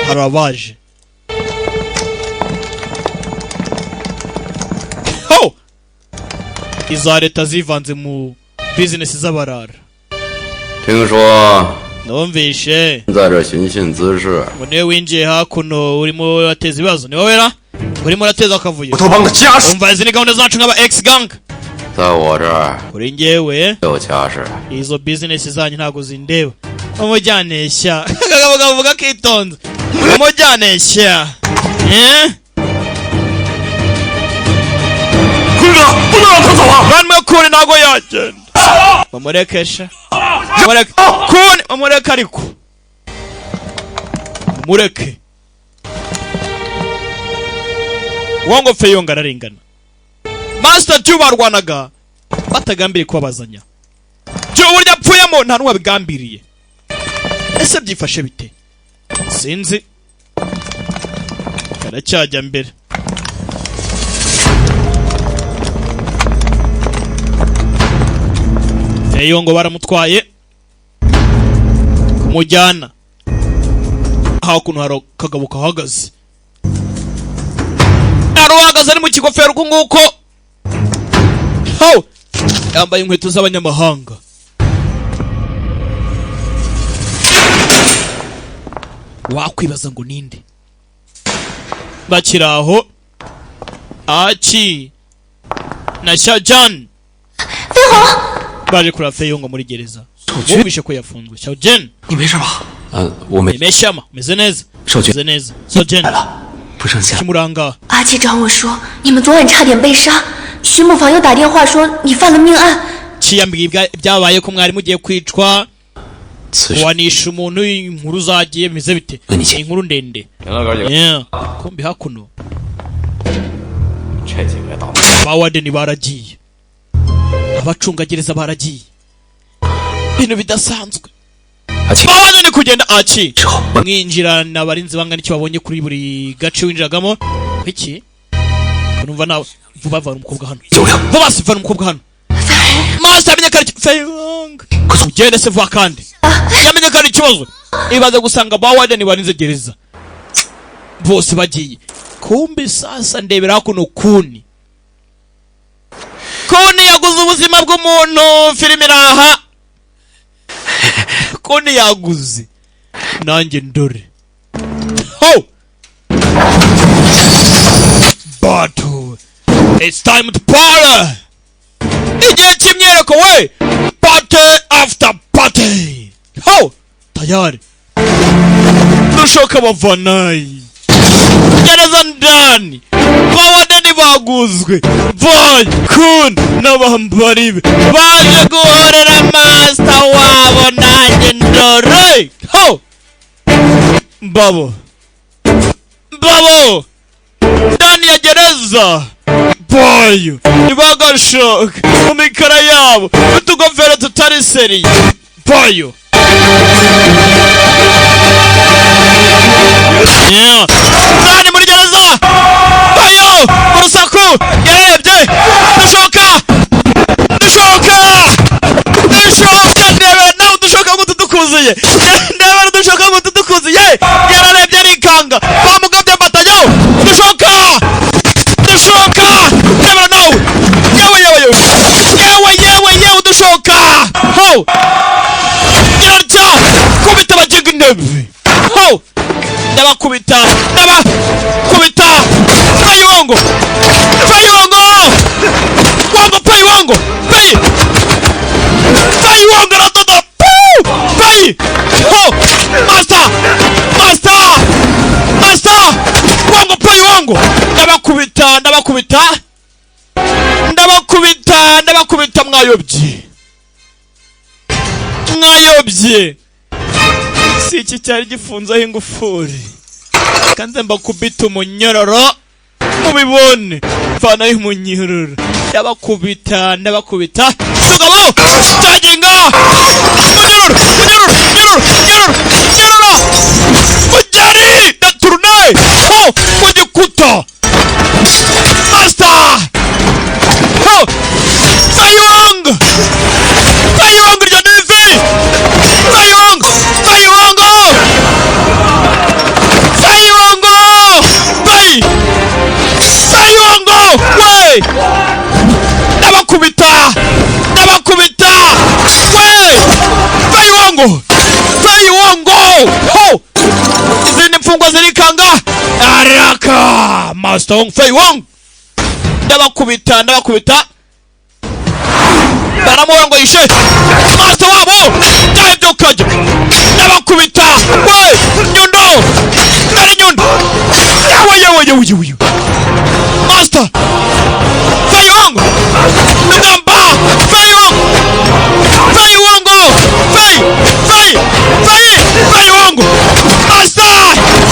Harabaje. Ho! Iza leta zivanze mu business z'abarara. 听说 Numvishe 在这寻衅滋事， Mune winjiye hakuno urimo wateza ibibazo. Ni wowe ra? Urimo urateza akavuyo. 我都帮他家属， Umva izi ni gahunda zacu nk'aba ex gang. 在我这儿 Kuri njyewe 有家事。 izo business zanyu ntago zindeba. Umujyanesha. Kavuga kitonze. Umujyanesha. 坤哥，不能让他走啊！ Bamwe kuri ntago yagenda. Bamurekesha. Bamureke. Kuni bamureke ariko. Mureke. Wango Feyonga ararengana. Master Ju barwanaga batagambiriye kubabazanya. Ju burya apfuyemo nta n'uwabigambiriye. Ese byifashe bite? Sinzi. Karacyajya mbere. Feyongo baramutwaye kumujyana hakuno haro kagabo kahagaze. Aruhagaze ari mu kigofero nguko. Ho! Yambaye inkweto z'abanyamahanga. Wakwibaza ngo ninde? Bakiraho Achi na Shajan. Baje kura Feyongo muri gereza. Wumvishe ko yafunzwe. Shajan, 你没事吧？我没。 Meshama, meze neza. 少君 Meze neza. Shajan 来了，不剩下。 Kimuranga. 阿七找我说，你们昨晚差点被杀，徐木房又打电话说你犯了命案。 Kiyambwiye byabaye ko mwari mugiye kwicwa. 此事 Wanisha umuntu inkuru zagiye bize bite? Inkuru ndende. 行了，哥几个， Yeah. Kumbi hakuno. 这几个倒霉。 Abawadeni baragiye. Abacungagereza baragiye. Ibintu bidasanzwe. Abawadeni kugenda Achi. Mwinjirana abarinzi bangana icyo babonye kuri buri gace winjiragamo. Iki? Numva nawe vuba vana umukobwa hano. Vuba sivana umukobwa hano. Master amenyekana Feyonga. Ugende se vuba kandi. Yamenyekana ikibazo. Ibaze gusanga abawadeni barinze gereza. Bose bagiye. Kumbi sasa ndebera hakuno Kuni. Kuni yaguze ubuzima bw'umuntu filime iraha. Kuni yaguze. Nanjye ndore. Ho! Battle. It's time to party. Igihe cy'imyereko we. Party after party. Ho! Tayari. Dushoka bavanayi. Gereza ndani. Bawadeni baguzwe. Boy, Kun n'abambari be baje guhorera master wabo nanjye ndore. Ho! Babo. Ndani ya gereza. Boy, nibagashoka mu mikara yabo. Utugofero tutari seri. Boy. Yeah. Nani muri gereza? Bayo! Urusaku! Yarebye! Dushoka! Ndebe nawe dushoka ngo tudukuziye! Ndebe dushoka ngo tudukuziye! Yararebye arikanga! Bamugabye batayo! Dushoka! Ndebe nawe! Yewe dushoka! Ho! Yararya! Kubita bajiga intebe! Ho! Ndabakubita Feyongo wango Feyongo Feyongo ratoda Fey ho master wango Feyongo ndabakubita mwayobye bye si iki cyari gifunzeho ingufuri kanze mbakubita umunyororo mubibone mvanaho umunyororo ndabakubita tugabo cyaginga munyororo mujyari ndaturune ho mu gikuta master ho Feiwang rya divi Feiwang we ndabakubita we Feiwang ho zindi mfungwa zirikanga araka Master Hong Feiwang ndabakubita baramubona ngo yishe master wabo byo kajya ndabakubita we nyundo yawe master Feiwang ndamba Feiwang master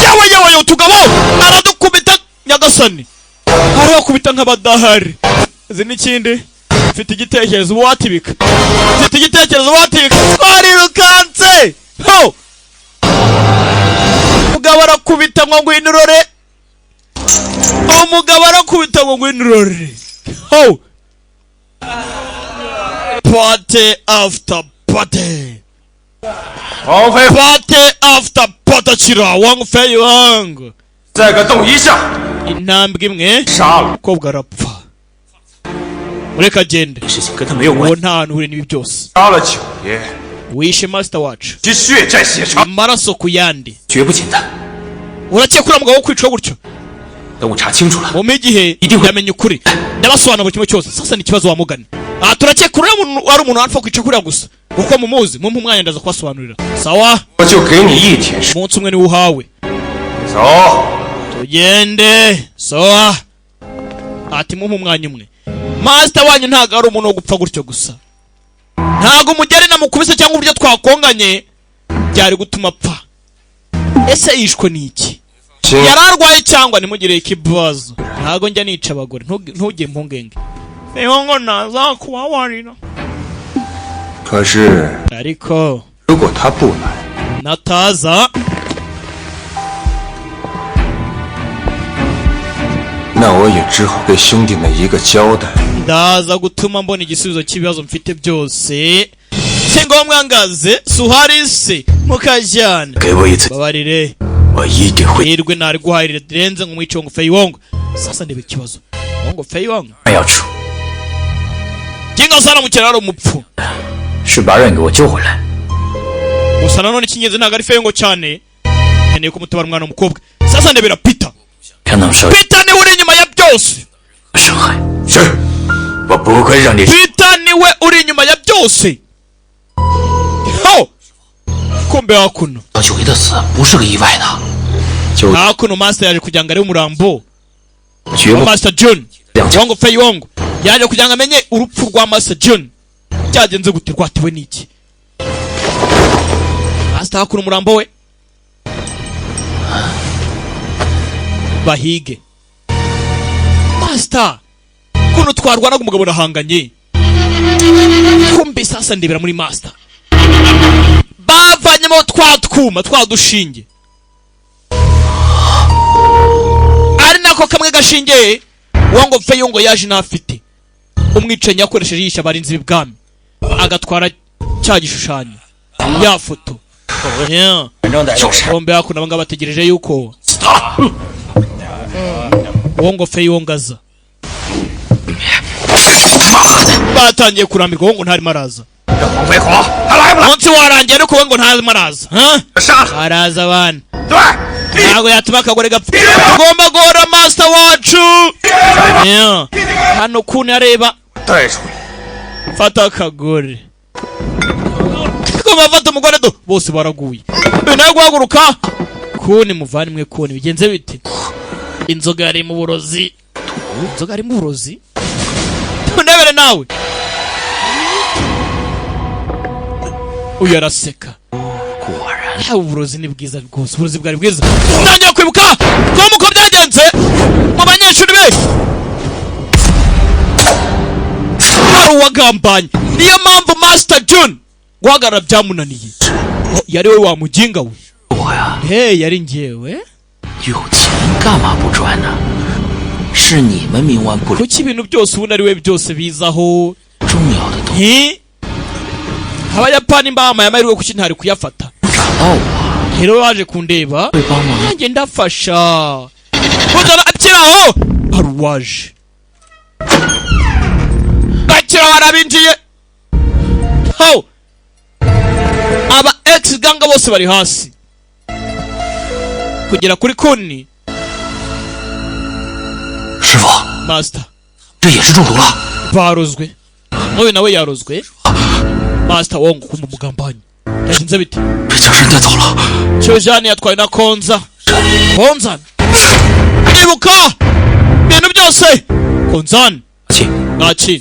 yawe tugabo aradukubita nyagasani arakubita nk'abadahari izi n'ikindi mfite igitekerezo watibika twarirukanse ho umugabo arakubita ngo ngwinurore ho party after party chira Wang Feiwang 再个动一下 intambwe imwe 杀了 kobwa arapfa ureka agende 事情跟他没有关 uwo nta hantu uri n'ibi byose 杀了九爷 wishe master wacu 去血债血偿 amaraso ku yandi 绝不简单 urakekura mugabo wo kwica gutyo 等我查清楚了 mu gihe yamenye ukuri ndabasobanura buri kimwe cyose sasa ni ikibazo wamugana turakekura ari umuntu apfa kwica kuriya gusa uko mumuzi mumpe umwanya ndaza kubasobanurira sawa 我就给你一天时 umunsi umwe niwe uhawe 走 tugende sawa ati mumpe umwanya umwe master wanyu ntago ari umuntu wo gupfa gutyo gusa ntago umugeri namukubise cyangwa uburyo twakonganye byari gutuma apfa ese yishwe n'iki yararwaye cyangwa nimugire ikibazo ntago njya nica abagore ntujye mpungenge Feiwang naza kubabarira 可是 ariko 如果他不来 nataza 那我也只好给兄弟们一个交代 ndaza gutuma mbona igisubizo cy'ibibazo mfite byose se ngombwa ngaze suhari se mukajyana 给我一次 babarire 我一定会 hirwe nari guharira renze ngo mwice ngo Feiwang sasa ndebe ikibazo ngo Feiwang 要出 kinga sana mukiraro umupfu 是把人给我救回来 gusa nanone ikingenzi ntago ari Feiwang cyane nkeneye kumutabara umwana w'umukobwa sasa ndebera Peter 让他们受 Peter ni uri inyuma ya byose 伤害是我不会让你 Peter ni we uri inyuma ya byose ho kumbe hakuno 九爷的死不是个意外的， hakuno master yaje kugira ngo arebe umurambo 绝不 Master John 两脚 Wang Feiwang yaje kugira ngo amenye urupfu rwa Master John byagenze gute rwatewe n'iki Master hakuno umurambo we bahige Master kuno twarwana umugabo rahanganye kumbe sasa ndebera muri Master bavanyemo twatwuma twadushinge ari nako kamwe gashinge Wang Feiwang yaje nafite umwicanyi yakoresheje yisha abarinzi b'ibwami agatwara cya gishushanyo ya foto bombe hakuna banga bategereje yuko Wang Feiwang aza batangiye kurambirwa ngo ntarimo araza munsi warangiye ariko ngo ntarimo araza araza abana ntabwo yatuma akagore gapfa tugomba guhora master wacu hano ukuntu areba fata akagore tugomba fata umugore do bose baraguye nawe guhaguruka kuni muvandimwe kuni bigenze bite inzoga yari mu burozi ndebere nawe uyu araseka. Uburozi ni bwiza rwose, uburozi bwari bwiza. Ntangira kwibuka ko muko byagenze mu banyeshuri be hari uwagambanye. Niyo mpamvu Master June guhagarara byamunaniye. Yari we wa muginga we. Hey, yari njyewe. 有钱干嘛不赚呢？是你们冥顽不灵。 kuki ibintu byose ubona ari we byose bizaho 重要的东西。 Abayapani mbamaye amahirwe kuki ntari kuyafata. 找到我。 Rero waje kundeba. 会帮忙。 nanjye ndafasha. Kuzana akiraho hari uwaje. Akiraho arabinjiye. Ho. Aba ex ganga bose bari hasi. Kugera kuri kuni. 师傅。 Master. 这也是中毒了。 barozwe. Nowe nawe yarozwe. Master wongo kumumugambanyi. Yashinze biti. 被僵尸带走了。 Chojani yatwaye na Konza. Konza. Ibuka. Bintu byose. Konzan. Nachi.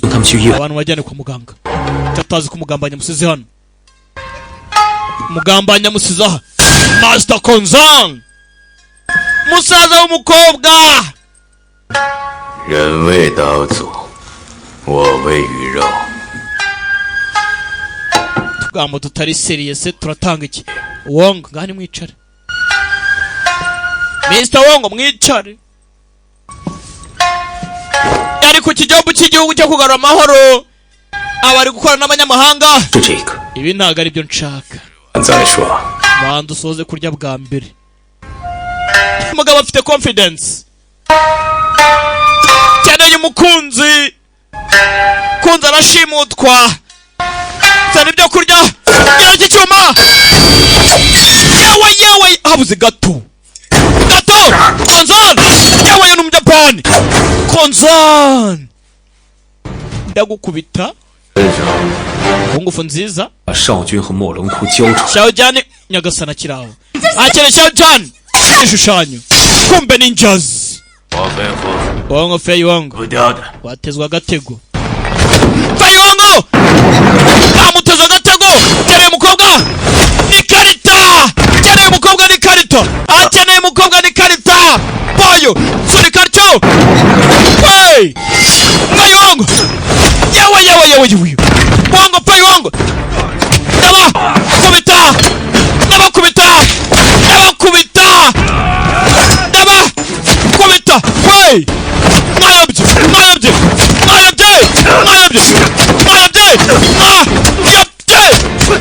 Abantu bajyane kwa muganga. Tatazi kumugambanya musize hano. Mugambanya musize aha. Master Konzan. Musaza w'umukobwa. 人为刀俎，我为鱼肉。 Tugambo tutari serious turatanga iki? Wongo ngani mwicare. Mr. Wongo mwicare. Yari ku kijombo cy'igihugu cyo kugarura amahoro. Abari gukora n'abanyamahanga. Ibi ntago ari byo nshaka. Bandu soze kurya bwa mbere. Umugabo afite confidence. Cyane umukunzi. Kunza arashimutwa. Cyane ibyo kurya. Iki cyuma. Yawe habuze gato. Gato. Konzan. Yawe ni umujapani. Konzan. Ndagukubita. Kungufu nziza. 少君和莫龙图交手。 Shaojani nyagasana kiraho. Akene Shaojani. Ishushanyo. Kumbe ninjas. Wongo Fei Wongo. Watezwa agatego. Fei Wongo. Amutezwa agatego. Cyane mukobwa. Ni karita. Cyane mukobwa ni karita. Cyane mukobwa ni karita. Boyo. Suri karcho. Hey. Fei Wongo. Yawe. Wongo Fei Wongo. Daba. Kubita. Daba kubita. Hey! Mayabje!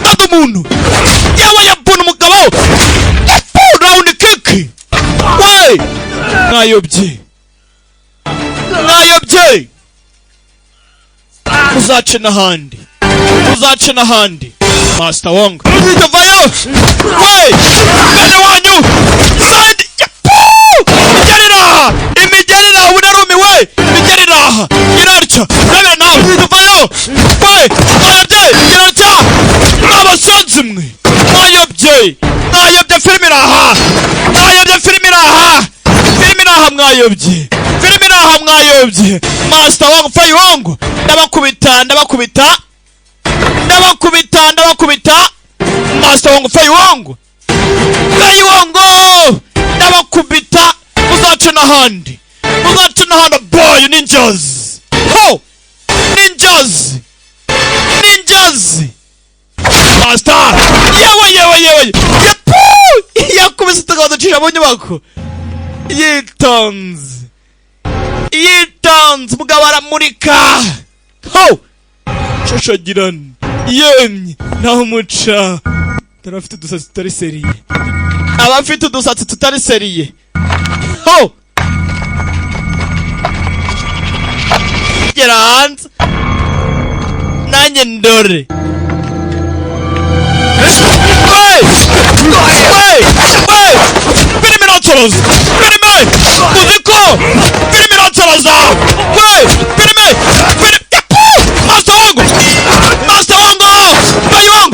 Nadu muntu! Yawe yabuna umugabo! Round kick! Wey! Mwayobye! Uzace n'ahandi! Master Wong! Vayo! Wey! Bene wanyu! Side! Imigerira unarumiwe! Imigerira! Irarcha! Nabira nawe! Vayo! Wey! Mwayobye! Irarcha! Abasanzi mwe! Mwayobye! Filimi iraha! Mwayobye! Master Wong Fei Wong! Ndabakubita! Master Wong Fei Wong! Ndabakubita! Uzace n'ahandi boy ninjas! Ho! Ninjas! Master! Yewe! Yakubise utagaducisha mu nyubako! Yitonze! Mugabo aramurika! Ho! Shashagirana! Yemye! Naho muca! Tarafite udusatsi tutari seriye! Abafite udusatsi tutari seriye! Ho! Gera hanze! Nanjye ndore! Filimi iratoroza! Uziko! Filimi iratoroza! Filimi! Master Wong! Fei Wong!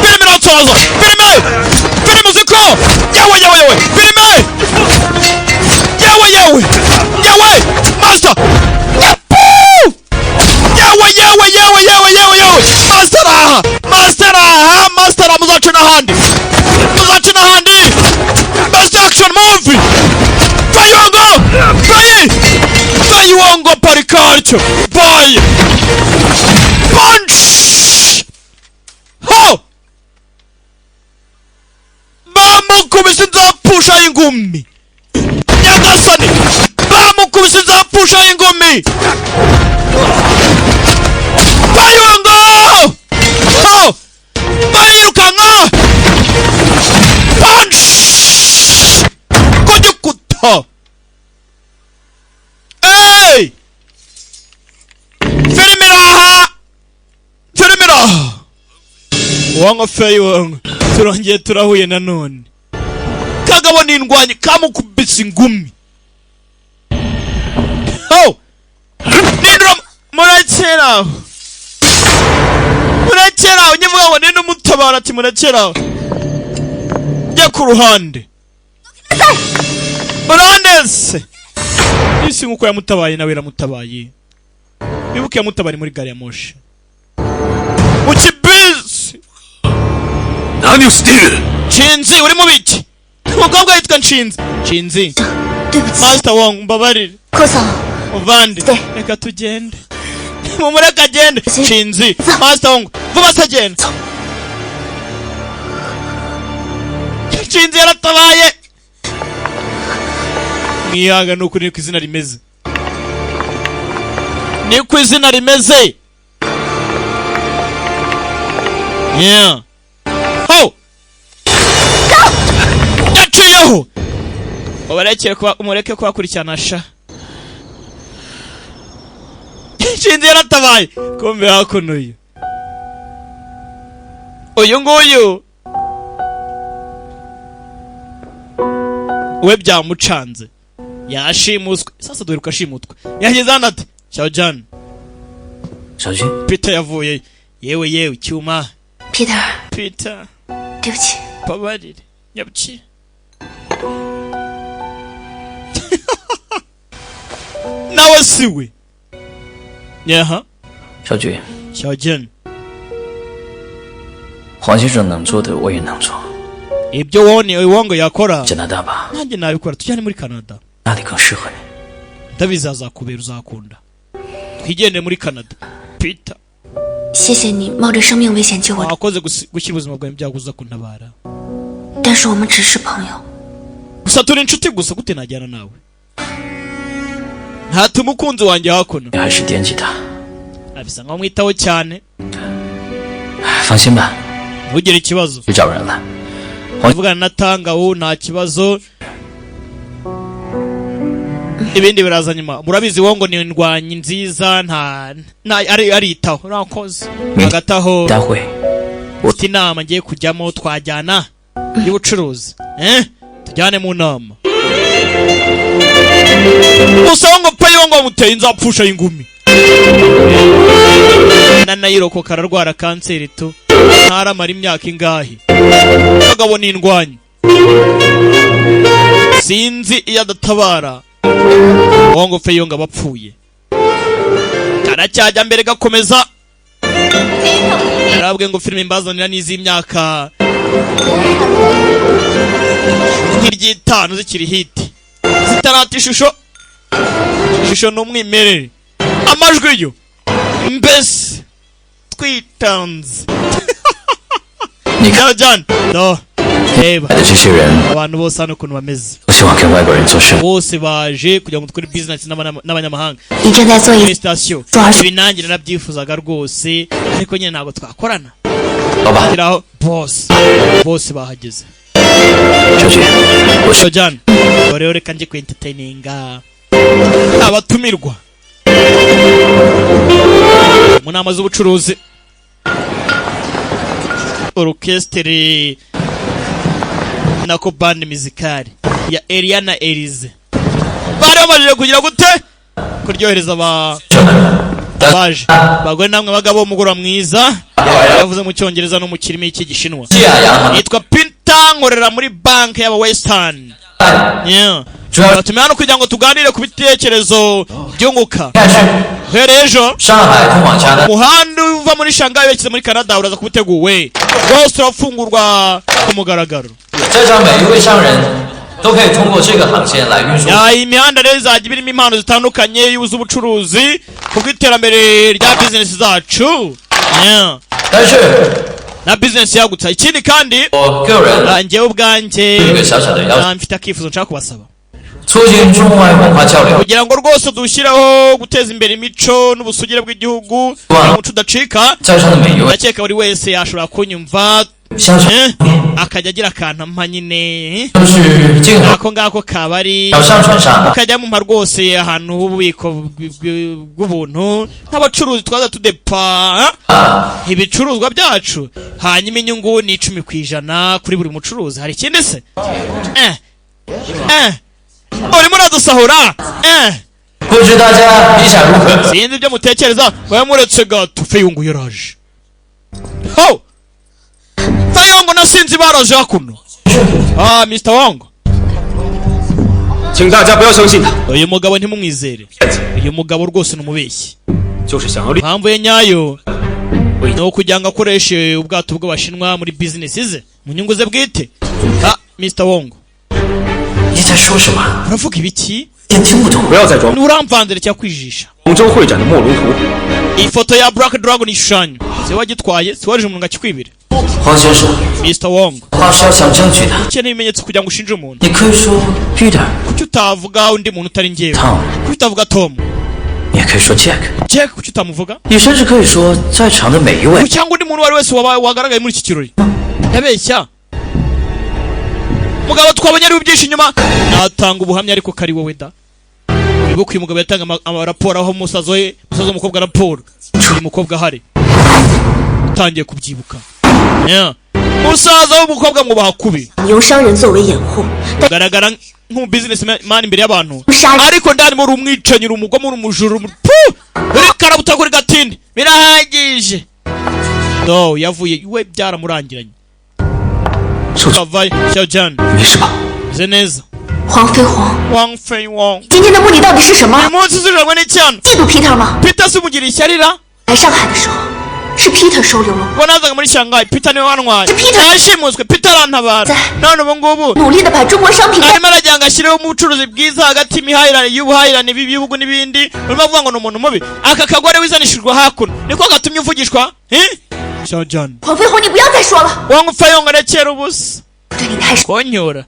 Filimi iratoroza! Filimi uziko! Yawe! Filimi! Yawe! Master! Yawe! gutyo boy punch ho bamukubise nzapfusha ingumi nyagasani bamukubise nzapfusha ingumi bayungo ho barirukanka punch kugikuta hey filmiraha wanga feyi wanga turongeye turahuye nanone kagabo n'indwanyi kamukubise ingumi oh nindura murakeraho nyivuga ngo ninde umutabara ati murakeraho jya ku ruhande urandese isi nkuko yamutabaye nawe iramutabaye bibuke yamutabari muri gari ya moshi ukibisi nani usitire Chinzi uri mu biki umukobwa yitwa Chinzi Master Wong mbabarire uvande reka tugende mumureka agende Chinzi Master Wong vuba tagenda Chinzi yaratabaye mwiyaga nuko niko izina rimeze niko izina rimeze yeah oh yaciyeho umureke kubakurikirana sha Chinzi yaratabaye kumbe hakuno uyu nguyu we byamucanze yashimuswe sasa duheruka ashimutwe yageze hano ati Xiaojan Peter yavuye yewe cyuma Peter 对不起 babarire nyabuki nawe siwe yaha Xiaojan 黄先生能做的我也能做 ibyo wongo yakora 加拿大吧 nanjye nabikora tujyane muri Canada 那里更适合你 ndabizi azakubera uzakunda twigendere muri Canada Peter 谢谢你冒着生命危险救我 wakoze gushyira ubuzima bwawe byago uza kuntabara 但是我们只是朋友 gusa turi inshuti gusa gute najyana nawe ntatuma umukunzi wanjye hakuno 你还是惦记他 abisa nkaho mwitaho cyane 放心吧 ntugire ikibazo 去找人了 wavugana na Tangawu nta kibazo ibindi biraza nyuma murabizi wongo ni indwanyi nziza nta aritaho urakoze agataho 待会 ufite inama ngiye kujyamo twajyana y'ubucuruzi tujyane mu nama gusa wongo pe wongo muteye nzapfusha ingumi nanayiroko kararwara kanseri tu ntaramara imyaka ingahe kagabo n'indwanyi sinzi iyo adatabara wongo fe yonga bapfuye karacyajya mbere gakomeza narabwe ngo filime imbazanira n'iz'imyaka nk'iry'itanu zikiri hiti zitarata ishusho n'umwimerere amajwi yo mbese twitanze Xiaojan no reba 这些人 abantu bose hano ukuntu bameze 不喜欢跟外国人做生意 bose baje kugira ngo dukore business n'abanyamahanga 你正在做一 station ibi nanjye narabyifuzaga rwose ariko nyine ntabwo twakorana 老板 kiraho bose bahageze 小军 Xiaojan rero reka njye ku entertaininga abatumirwa mu nama z'ubucuruzi orchestre nako band musicale ya Elia na Elize bari bamajije kugira gute kuryohereza baje bagwe namwe bagabo umugura mwiza yavuze mu cyongereza no mu kirimi cy'igishinwa yitwa Peter nkorera muri bank y'aba Western batumye hano kugira ngo tuganire ku bitekerezo byunguka uhereye ejo umuhanda uva muri Shanghai werekeza muri Canada uraza kubuteguwe rwose urafungurwa ku mugaragaro 都可以通过这个航线来运输。imihanda rero izajya birimo impano zitandukanye y'ubucuruzi kuko iterambere rya business zacu na business yagutse. Ikindi kandi njyewe ubwanjye mfite akifuzo nshaka kubasaba kugira ngo rwose dushyiraho guteza imbere imico n'ubusugire bw'igihugu umuco udacika. ndakeka buri wese yashobora kunyumva akajya agira akantu ampa nyine ako ngako kabari ukajya mumpa rwose ahantu h'ububiko bw'ubuntu nk'abacuruzi twaza tudepa ibicuruzwa byacu, hanyuma inyungu ni 10% kuri buri mucuruzi. Hari ikindi se urimo uradusahura sinzi ibyo mutekereza. bayamuretse gato Feyungu yaraje. Feyungu na sinzi baraje hakuno. Mr. Wong, 请大家不要相信他。 uyu mugabo ntimumwizere. uyu mugabo rwose ni umubeshyi. impamvu ye nyayo ni ukugira ngo akoreshe ubwato bw'abashinwa muri business ze mu nyungu ze bwite. Mr. Wong, 你在说什么？ uravuga ibiki? 也听不懂。 不要再装。 uramvanzira cyangwa kwijisha. 广州会展的墨龙图。 ifoto ya Black Dragon ishushanyo si wagitwaye, si waje umuntu ngakikwibira. 黄先生 Mr. Wong, 话是要讲证据的。 ukeneye ibimenyetso kugira ngo ushinje umuntu. 你可以说 Peter， kuki utavuga undi muntu utari njyewe? Tom， kuki utavuga Tom? 也可以说 Jack。 Jack kuki utamuvuga? 你甚至可以说在场的每一位。 cyangwa undi muntu wari wese wagaragaye muri iki kirori. yabeshya. mugabo twabonye ari ubyinshi inyuma natanga ubuhamya ariko kari wowe da. wibuka uyu mugabo yatanga amaraporo aho umusaza w'umukobwa raporo uyu mukobwa hari utangiye kubyibuka. musaza w'umukobwa ngo bahakubi 你用商人作为掩护， garagara nk'umubusinessman imbere y'abantu ariko ndani muri umwicanyi uri umugome uri umujuru reka butagura gatindi birahagije. yavuye we byaramurangiranye. Kavaye Xiaojan 没事吧？ Zeneza 黄飞鸿， Wang Fei Wang 今天的目的到底是什么？ uyu munsi uziranwa n'icyano 嫉妒 Peter 吗？ Peter si umugira ishyarira. 来上海的时候，是 Peter 收留了我， ubwo nazaga muri Shanghai Peter niwe wantwaye. Peter yashimuswe Peter arantabara. none ubu ngubu 努力的把中国商品 arimo aragira ngo ashyireho ubucuruzi bwiza hagati y'imihahirane y'ubuhahirane b'ibihugu n'ibindi. urimo avuga ngo ni umuntu mubi. aka kagore wizanishijwe hakuno niko gatumye uvugishwa. Xiaojan 黄飞鸿，你不要再说了， Wang Fei Wang arekera ubusa 我对你太熟。 konyora.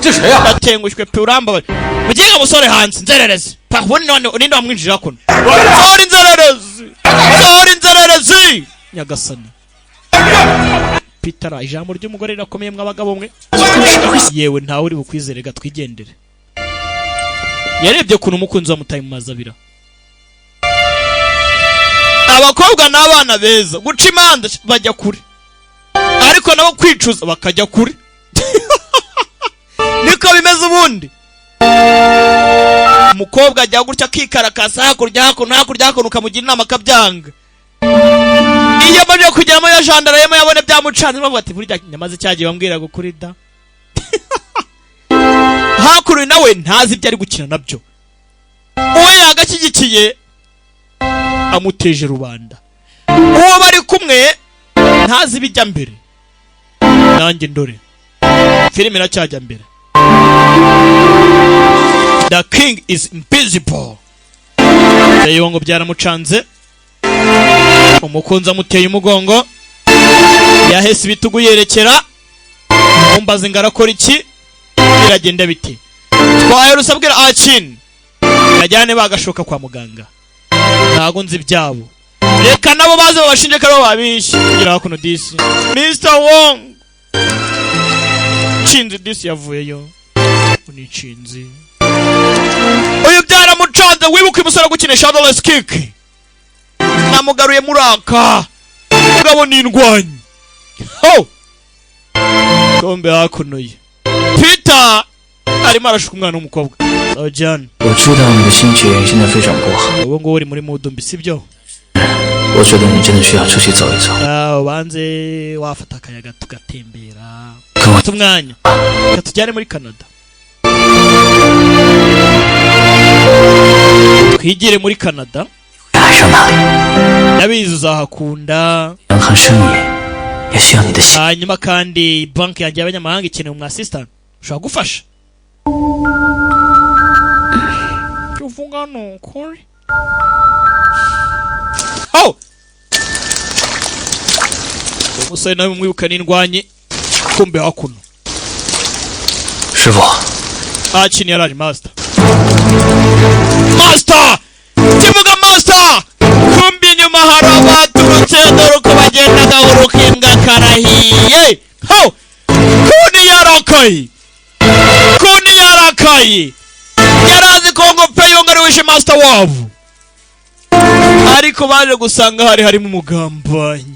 这谁呀？ ndatengushwe pe urambabaje. mugenga musore hanze nzererezi. ubundi none uninde wamwinjira hakuno. Sora inzererezi. Sora inzererezi. Nyagasani. Peter, ijambo ry'umugore rirakomeye mw'abagabo mwe. yewe ntawe uri bukwizere gatwigendere. yarebye kuntu umukunzi wa mutaye mu mazabira. abakobwa n'abana beza guca imanda bajya kure ariko nabo kwicuza bakajya kure. niko bimeze ubundi. umukobwa ajya gutya akikarakasa hakurya ukamugira inama akabyanga. iyo amaze kujyamo ya jandarayemo yabone byamucanze bavuga ati burya nyamaze cyagiye bambwira gukuri da. hakuno nawe ntazi ibyo ari gukina nabyo. uwo yagashyigikiye amuteje rubanda. uwo bari kumwe ntazi ibijya mbere. nanjye ndore filime iracyajya mbere. The king is invisible. Yewe ngo byaramucanze. umukunzi amuteye umugongo yahese ibitugu yerekera. umbaze ngarakora iki biragenda biti. twaye rusabwira Achin bajyane bagashoka kwa muganga. ntago nzi byabo. reka nabo baze babashinje karo babishe kugira hakuno disi. Mr. Wong Chinzi disi yavuyeyo. unichinzi uyu byaramucanze. wibuka umusore gukina shadowless kick. namugaruye muraka mugabo ni indwanyi. kombe hakuno ye. Peter arimo arashuka umwana w'umukobwa. Xiaojan 我知道你的心情现在非常不好。 ubu ngubu uri muri mudu mbi sibyo? 我觉得你真的需要出去走一走。 ubanze wafata akayaga tugatembera. 跟我 umwanya tujyane muri Canada. twigire muri Canada. 爱上哪里？ ndabizi uzahakunda. 银行生意也需要你的心。 hanyuma kandi banki yanjye y'abanyamahanga ikeneye umu assistant ushobora gufasha. uvuga nukuri. Oh! Umusore nawe mwibuka n'indwanye kumbe hakuno. 师傅， Chini yaraje master. Master! Kivuga master! Kumbi nyuma hari abaturutse dore uko bagendaga urukinga karahiye. Ho! Kuni yarakaye. Yarazi ko ngo Peyonga ari wishe master wabo. Ariko baje gusanga harimo umugambanyi.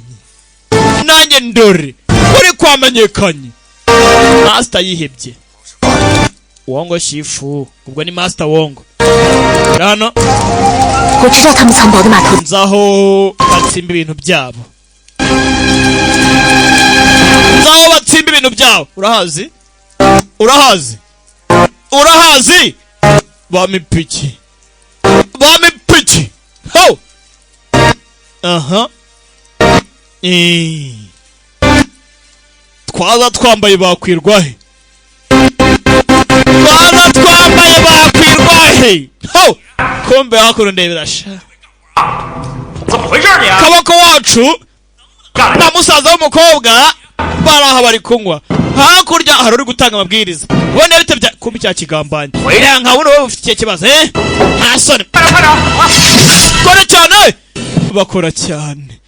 Nanjye ndore uri kwamenyekanye. Master yihebye. Wongo shifu, ubwo ni Master Wongo. Rano 我知道他们藏宝的码头。 nzaho batsimba ibintu byabo. Urahazi? Bamipiki. Ho! Aha. Twaza twambaye bakwirwahe. Ho! Kumbe hakuno ndebera sha. Kabako wacu na musaza w'umukobwa baraha bari kunywa. Hakurya hari uri gutanga amabwiriza. Wone bitebya kumbi cya kigambanye. Wera nka wowe ufite ikibazo Asone. Bakora cyane.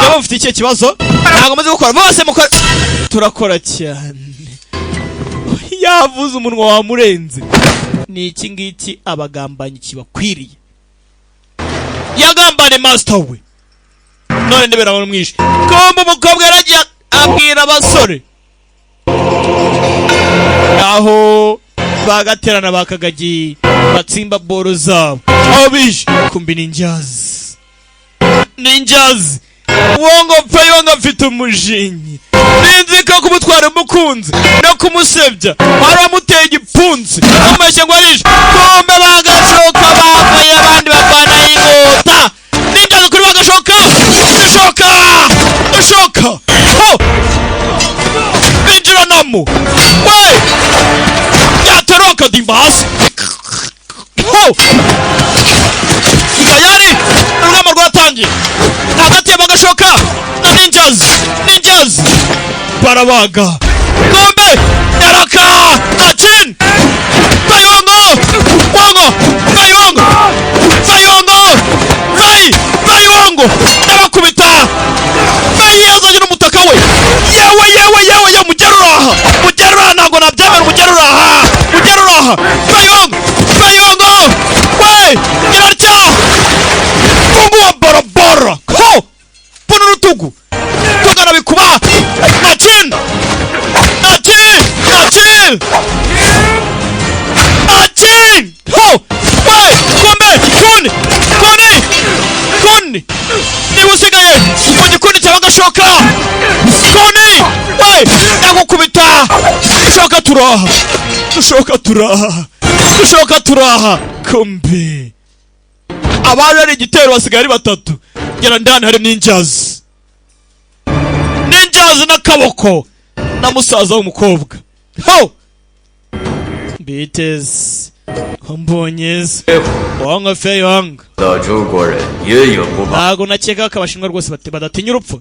Yaba ufite iki kibazo? Ntago maze gukora bose mukora. Turakora cyane. Yavuze umunwa wa murenze. Ni iki ngiki abagambanyi kibakwiriye. Yagambane master we. None ndebera mu mwishi. Kombo umukobwa yaragiye abwira abasore. Aho bagaterana bakagagiye batsimba boro zabo. Abish kumbi ninjazi. Wongo Peyonga mfite umujinyi. Ninzi ko kumutwara umukunzi no kumusebya baramuteye igipfunsi. Amashye ngo arishe kombe bagashoka bavuye abandi bavana ingota. Ninjazi kuri bagashoka. Ho! Binjira namu. We! Yatoroka dimbasi. Ho! Tayari urugamba rwatangiye hagati y'abagashoka na ninjas barabaga kombe yaraka Achin Payongo ndabakubita yazanye n'umutaka we yewe mugeruraha ntabwo nabyemera mugeruraha Payongo we yararya Mungu wa barabara ho puna rutugu tugana bikuba Achin ho we kombe kuni ni usigaye mu gikundi cy'abagashoka kuni we ndagukubita dushoka turaha kombe abaje ari igitero basigaye ari batatu. Gera ndani hari ninjazi na kaboko na musaza w'umukobwa. Ho! Bites Hombonyes Wanga Feyong Ntago nakeka ko abashinwa rwose badatinya urupfu.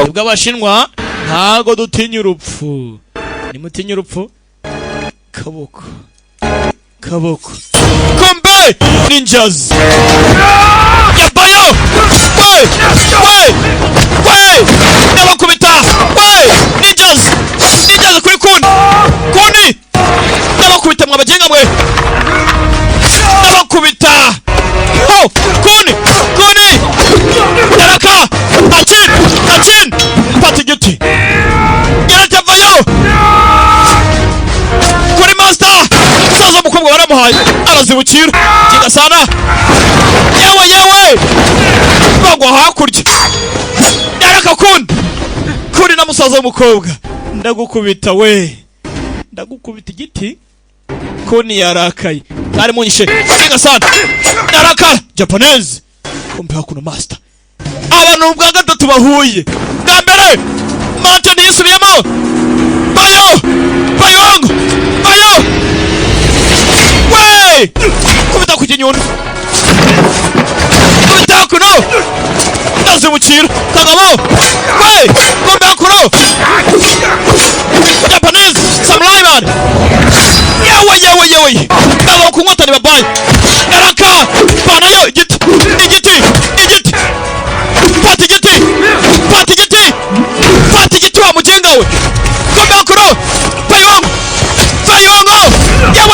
Ubwo abashinwa ntago dutinya urupfu. Nimutinya urupfu kaboko kombe ninjas yabayo we ndabakubita we ninjas kuri kuni ndabakubita mwabagenga mwe ndabakubita ho kuni yaraka Achin pata igiti yaratabayo kuri master saza mukobwa baramuhaye arazibukira kigasana yewe bagwa hakurya yaraka kuri na musaza w'umukobwa ndagukubita igiti kuni yarakaye ari munyishe kigasana yaraka Japanese kumbe hakuno master abantu bwa gatatu bahuye bwa mbere Mountain yisubiyemo bayo bayongo bayo we kubita ku kinyundo kubita kuno ndazibukira tagamo we kubita kuno Japanese samurai man yewe ndaba kunkota ni babaye araka banayo igiti Fata igiti wa mujenga we komba kuro bayongo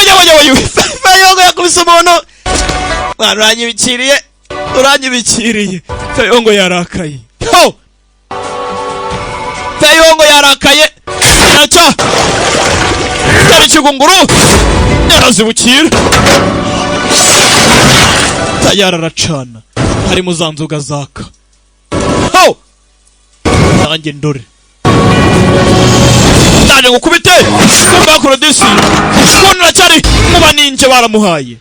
yewe bayongo yakubise umuntu uranyibikiriye bayongo yarakaye bayongo yarakaye naca cyari kigunguru yarazibukira tayararacana hari muzanzuga zaka nanjye ndore ndaje gukubite kumba kurodisi kubona nacari muba ninje baramuhaye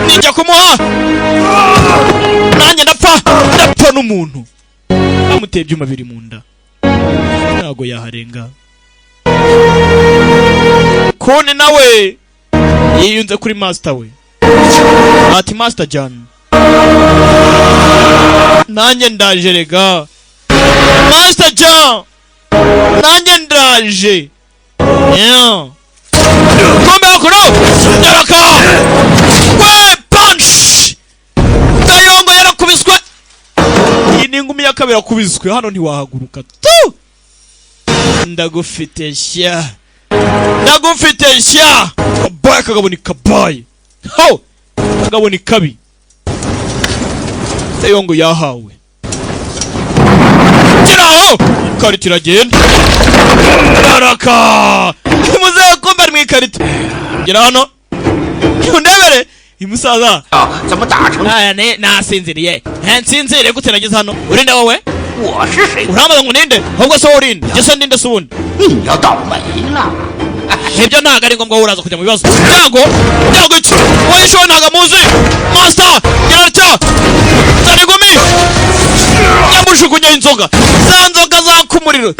ninjya kumuha nanjye ndapfa n'umuntu amuteye ibyuma biri mu nda ntago yaharenga kone nawe yiyunze kuri master we ati master John nanjye ndaje rega Master John nanjye ndaje kombe akuro yaraka we punch bayongo yarakubiswe iyi ni ingumi ya kabiri akubiswe hano ntiwahaguruka tu ndagufite shya kabaye kagaboni kabaye kagaboni kabi bayongo yahawe kiraho karita iragenda baraka muzehe kumba ari mu ikarita gira hano undebere imusaza nasinziriye nsinziriye gute nageze hano urinde wowe uramaze ngo ninde ahubwo se urinde gese ndinde se ubundi ibyo ntago ari ngombwa uraza kujya mu bibazo byago iki woyishowe ntago muzi master gerarya zari gumi yamushukunye inzoga za nzoga zaka umuriro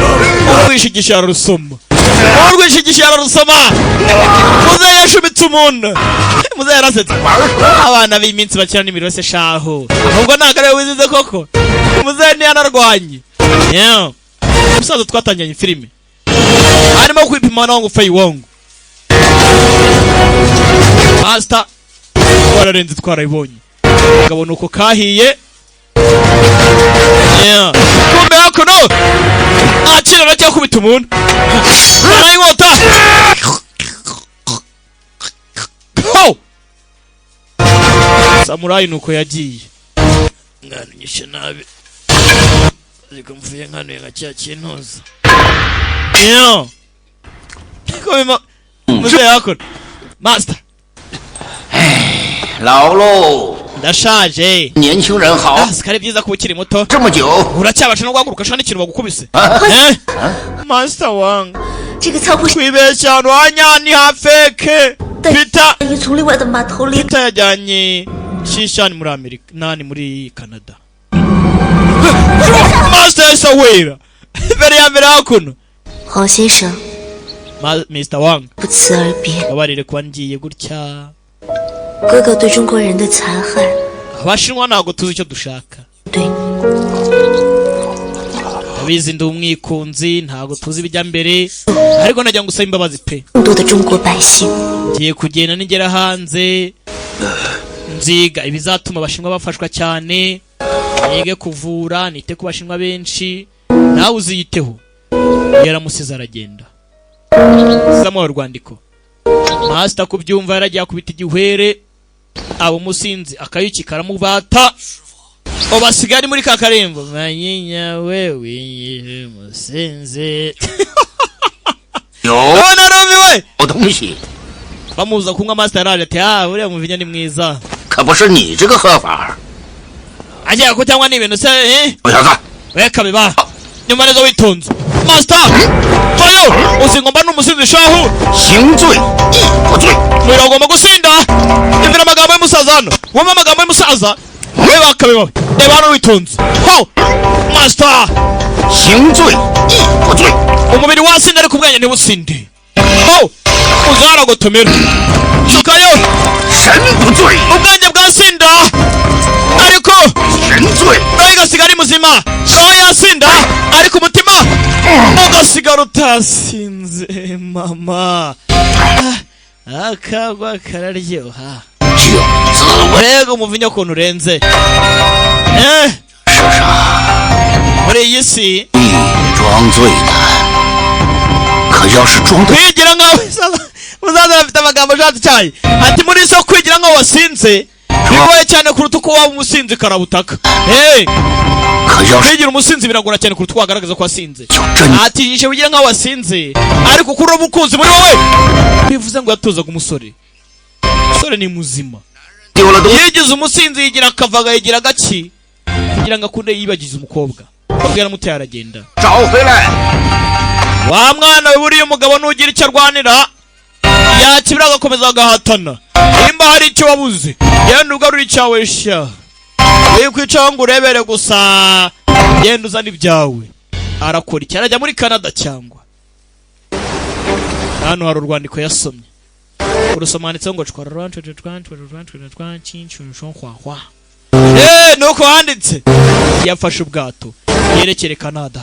urwishigisha rusoma muzehe yashumitse umuntu muzehe yarasetse abana b'iminsi bakina n'imirose shaho ahubwo ntago ariwe wizize koko muzehe ntiyanarwanye umusaza twatangiranye filime arimo kwipima naho ngo upfa iwongo master wararenze twarayibonye ngabona uko kahiye kumbe hakuno akira nacyo kubita umuntu arayinkota samurai nuko yagiye mwanunyishe nabi ariko mvuye nkanuye nka cya kintuza muzehe hakuno master Laolo ndashaje 年轻人好 sikari byiza kuba ukiri muto 这么久 uracyabasha no guhaguruka shana ikintu bagukubise master wangu 这个仓库 kwibeshya rwanya ni hafeke Peter 你从另外的码头里 Peter yajyanye shishani muri Amerika nani muri Canada master sawera mbere ya mbere hakuno 黄先生 Mr. Wang 不辞而别 babarire kwa ngiye gutya 哥哥对中国人的残害 abashinwa ntago tuzi icyo dushaka 对 abizi ndi umwikunzi ntago tuzi ibijya mbere ariko najya ngusaba imbabazi pe 更多的中国百姓 ngiye kugenda nigera hanze nziga ibizatuma abashinwa bafashwa cyane nige kuvura nite ku bashinwa benshi nawe uziyiteho yaramusize aragenda Samuel Rwandiko master kubyumva yaragiye kubita igihwere abo musinzi akayuki karamubata obasigari muri kakarembo manyinya wewe musinzi yo narumiwe 有东西 bamuza kunywa master araje ati uriya muvinya ni mwiza 可不是你这个喝法 agiye ko cyangwa ni ibintu se 我小子 weka biba nyuma neza witonze master hayo usingomba n'umusinzi shahu 行罪亦不罪 mwiragomba gusinda imvira amagambo y'umusaza hano wumva amagambo y'umusaza we bakabiba reba hano witonze ho master 行罪亦不罪。 umubiri wasinda ariko ubwenge ntibusinde. Uzaragotomera shukayo 神不罪， ubwenge bwasinda ariko 人罪。 roho igasigara ari muzima. Roho yasinda ariko umutima ugasigara utasinze. Mama akagwa kararyoha. 就自刎。 mbega umuvinyo ukuntu urenze. 世上 muri iyi si 一装醉的，可要是装的 kwigira nkaho muzaza bafite amagambo ashatse cyane. Ati muri so kwigira nkaho wasinze bigoye cyane kuruta uko waba umusinzi karabutaka. 可要是 kwigira umusinzi biragora cyane kuruta uko wagaragaza ko wasinze. 有真 Ati yishe wigira nkaho wasinze ariko kuri ubu umukunzi muri wowe bivuze ngo yatozaga umusore. Umusore ni muzima. 丢了东西， yigize umusinzi yigira akavaga yigira gaki kugira ngo akunde yibagize umukobwa. Umukobwa yaramuteye aragenda. 找回来。 Wa mwana we buriya umugabo nugira icyo arwanira yakibira agakomeza agahatana. Nimba hari icyo wabuze genda ugarura icyawe sha. Wikwicaho ngo urebere gusa genda uzana ibyawe. Arakora iki? Arajya muri Canada cyangwa? Hano hari urwandiko yasomye. Urusomanitseho ngo nuko handitse yafashe ubwato yerekere Canada.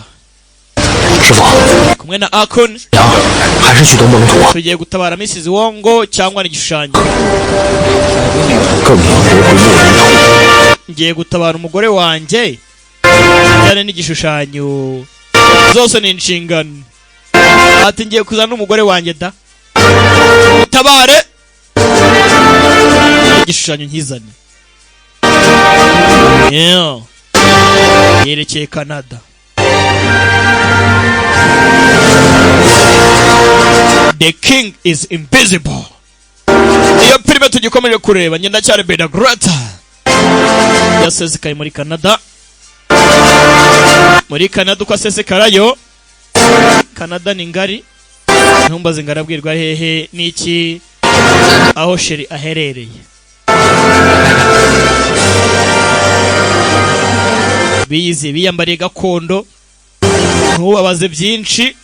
师傅， kumwe na Akon 娘还是去东盟图， tugiye gutabara Mrs. Wongo cyangwa n'igishushanyo. 更要夺回木人头。 ngiye gutabara umugore wanjye cyane n'igishushanyo zose ni inshingano. Ati ngiye kuzana n'umugore wanjye da utabare igishushanyo nkizane. yerekeye Canada. The king is invisible. Iyo filime tugikomeje kureba ngenda cyane Beda Grata yasesekaye muri Canada. Muri Canada uko asesekarayo. Canada ni ngari. Ntumbaze ngarabwirwa hehe niki aho sheri aherereye. Bize biyambariye gakondo. Ntubabaze byinshi.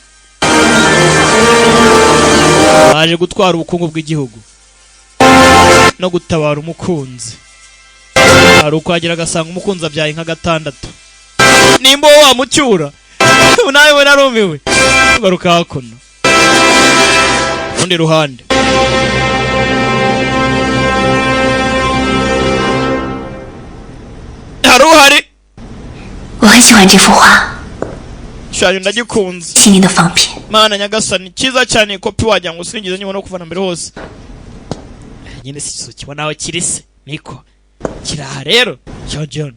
Baje gutwara ubukungu bw'igihugu no gutabara umukunzi. Hari ukwagera agasanga umukunzi abyaye nka gatandatu. Nimba wowe wamucyura nawe we narumiwe ugaruka hakuno. Undi ruhande hari uhari. 我很喜欢这幅画， shayo ndagikunze. 心灵的仿品。 Mana nyagasani cyiza cyane kopi wagira ngo sinigeze nyibona kuvana mbere hose. Nyine si kibona aho kirise niko kiraha rero. John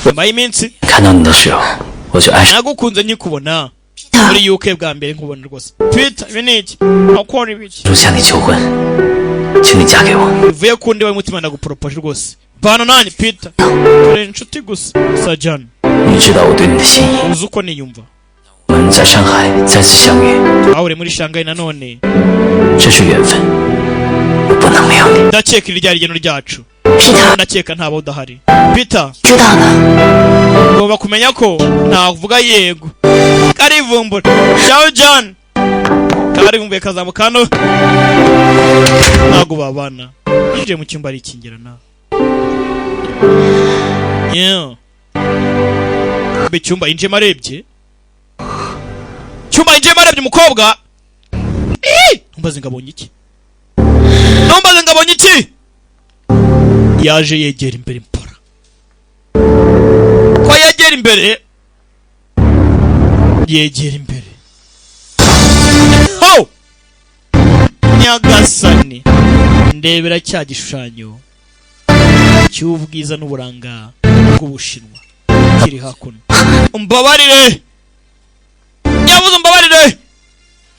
nyuma y'iminsi 看到你的时候，我就爱上。 nagukunze nyikubona muri UK bwa mbere nkubona rwose. Peter biniki akora ibiki 如向你求婚，请你嫁给我。 bivuye ku ndiwe mutima ndagupropose rwose. Bana nani Peter uri inshuti gusa. Sajan 你知道我对你的心意。 uzi uko niyumva. 我们在上海再次相遇， ahore muri Shanghai nanone 这是缘分，我不能没有你。 ndakeka iri ryari igeno ryacu. Peter ndakeka ntaba udahari. Peter 知道了， ugomba kumenya ko navuga yego karivumbura. Ciao John karivumbuye kazamuka hano ntago babana. Yinjiye mu cyumba arikingirana. Icyumba yinjiyemo arebye. Cyumba yinjiyemo arebye umukobwa. Ntumbaze ngabonye iki? Ntumbaze ngabonye iki? Yaje yegera imbere mpora. Ko yegera imbere? Yegera imbere. Oh! Nyagasani. Ndebera cya gishushanyo cy'ubwiza n'uburanga bw'Ubushinwa kiri hakuno. Umbabarire. Nyabuze umbabarire.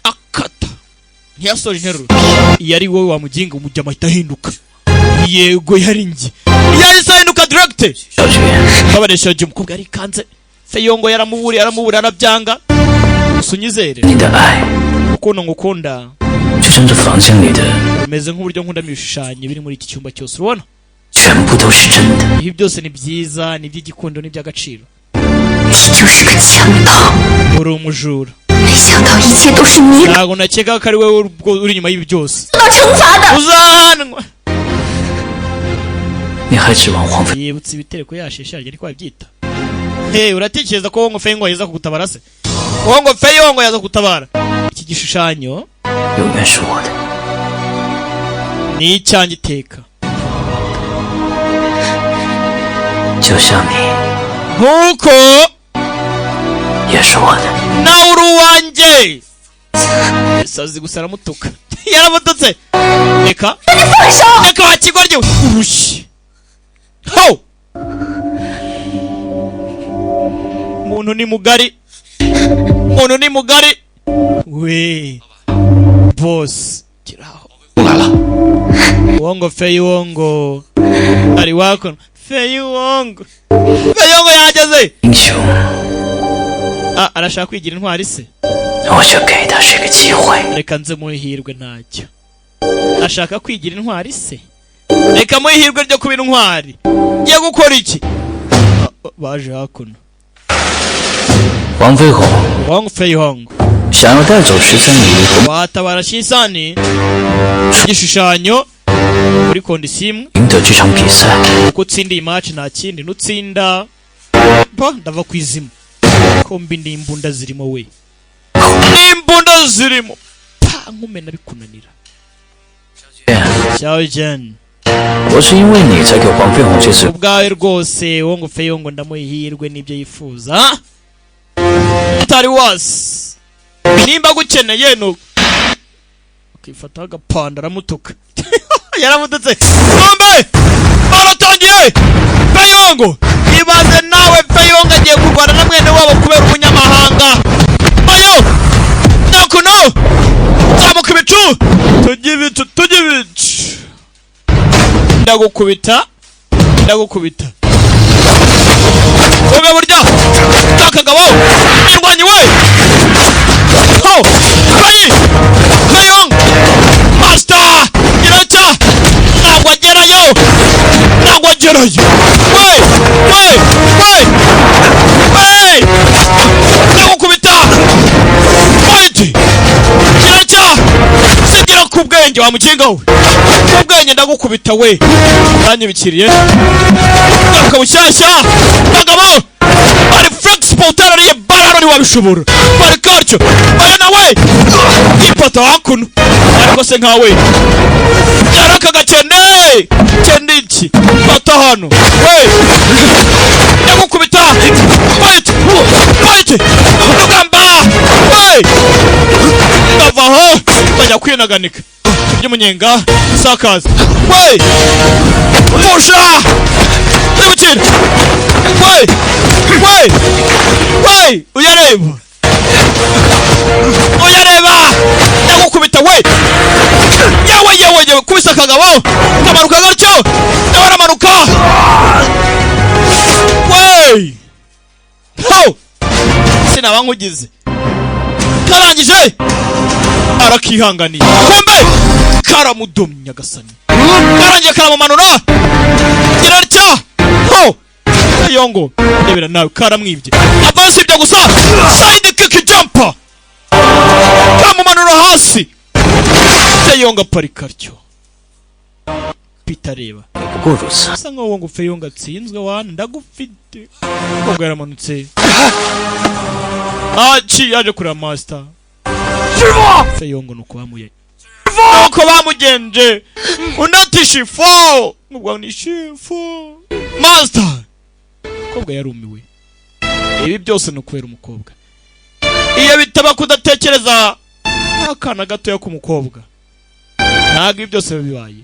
Akata. Ntiyasoje interuro. Yari wowe wamuginga umujya mahita hinduka. Yego yari ngi. Yahise ahinduka direct. 小菊， Babareshaje umukobwa ari kanze. Feyongo yaramuburiye arabyanga. Sunyizere. 你的爱 Ukuntu ngukunda. 就像这房间里的 Umeze nk'uburyo nkunda ibishushanyo biri muri iki cyumba cyose. Urabona? 全部都是真的。 Ibi byose ni byiza, ni by'igikundo, ni by'agaciro. 你就是个强盗。 uri umujura 没想到一切都是你 ntabwo nakeka ko ari wowe uri inyuma y'ibi byose 受到惩罚的。 uzahanwa 你还指望黄飞 yibutse ibitereko yasheshe ariko wabyita hey uratekereza ko ngo Feyongo yaza kugutabara se ngo Feyongo yaza kugutabara iki gishushanyo 永远是我的 ni icyanjye iteka 就像你 nkuko 也是我的 nawe uri uwanjye sazi gusa aramutuka yaramututse reka reka wakigorye urushyi ho umuntu ni mugari we boss kiraho 我来了 Wongo Feyongo ari wako Feyongo yageze 英雄 arashaka kwigira intwari se 我就给他这个机会 reka nze muhirwe ntacyo ashaka kwigira intwari se reka muhirwe ryo kuba intwari ngiye gukora iki baje hakuno 黄飞鸿 Wong Feyongo 想要带走13女 watabara Shinsani igishushanyo kuri kondisiyo imwe 赢得这场比赛 uko utsindiye match nta kindi nutsinda ndava ku izima kombi n'imbunda zirimo we n'imbunda zirimo nkumena bikunanira Xiao Jian 我是因为你才给黄飞鸿这次 ubwawe rwose Wong Feyongo ndamuhirwe n'ibyo yifuza utari wasi nimba gukeneye no ukifata agapanda aramutuka yaramututse bombe baratangiye Feyongo ibaze nawe Feyongo agiye kurwana na mwene wabo kubera umunyamahanga ayo nakuno zamuka ibicu tujye ndagukubita wowe burya takagabo indwanyi we ho Feyongo master iracha ntabwo agerayo ndagukubita fight iracha sigira ku bwenge wa mukinga we ku bwenge ndagukubita we uranyibikiriye ndaka bushyashya bagabo bari flexible utarariye bararo ni wabishobora bari karyo bari nawe ipata hakuno ariko se nkawe yaraka gakende iki fata hano we ndagukubita fight rugamba we ndavaho bajya kwinaganika by'umunyenga sakaza we pusha ndibukira we uyareba ndagukubita we yewe kubisa akagabo kamanuka gatyo nawe aramanuka we ho sinaba nkugize karangije arakihanganiye kumbe karamudomye agasani karangiye karamumanura gira rya ho Feyongo ndebera nawe karamwibye avance ibyo gusa side kick jumper kamumanura hasi Feyongo aparika ryo pitareba kuguruza asa nkaho ngo Feyongo atsinzwe wana ndagufite ubwo yaramanutse yaje kureba master Feyongo nuko bamugenje unati shifo ubwo ni shifo master umukobwa yarumiwe ibi byose no kwera umukobwa iyo bitaba kudatekereza akana gatoya k'umukobwa ntabwo ibi byose bibaye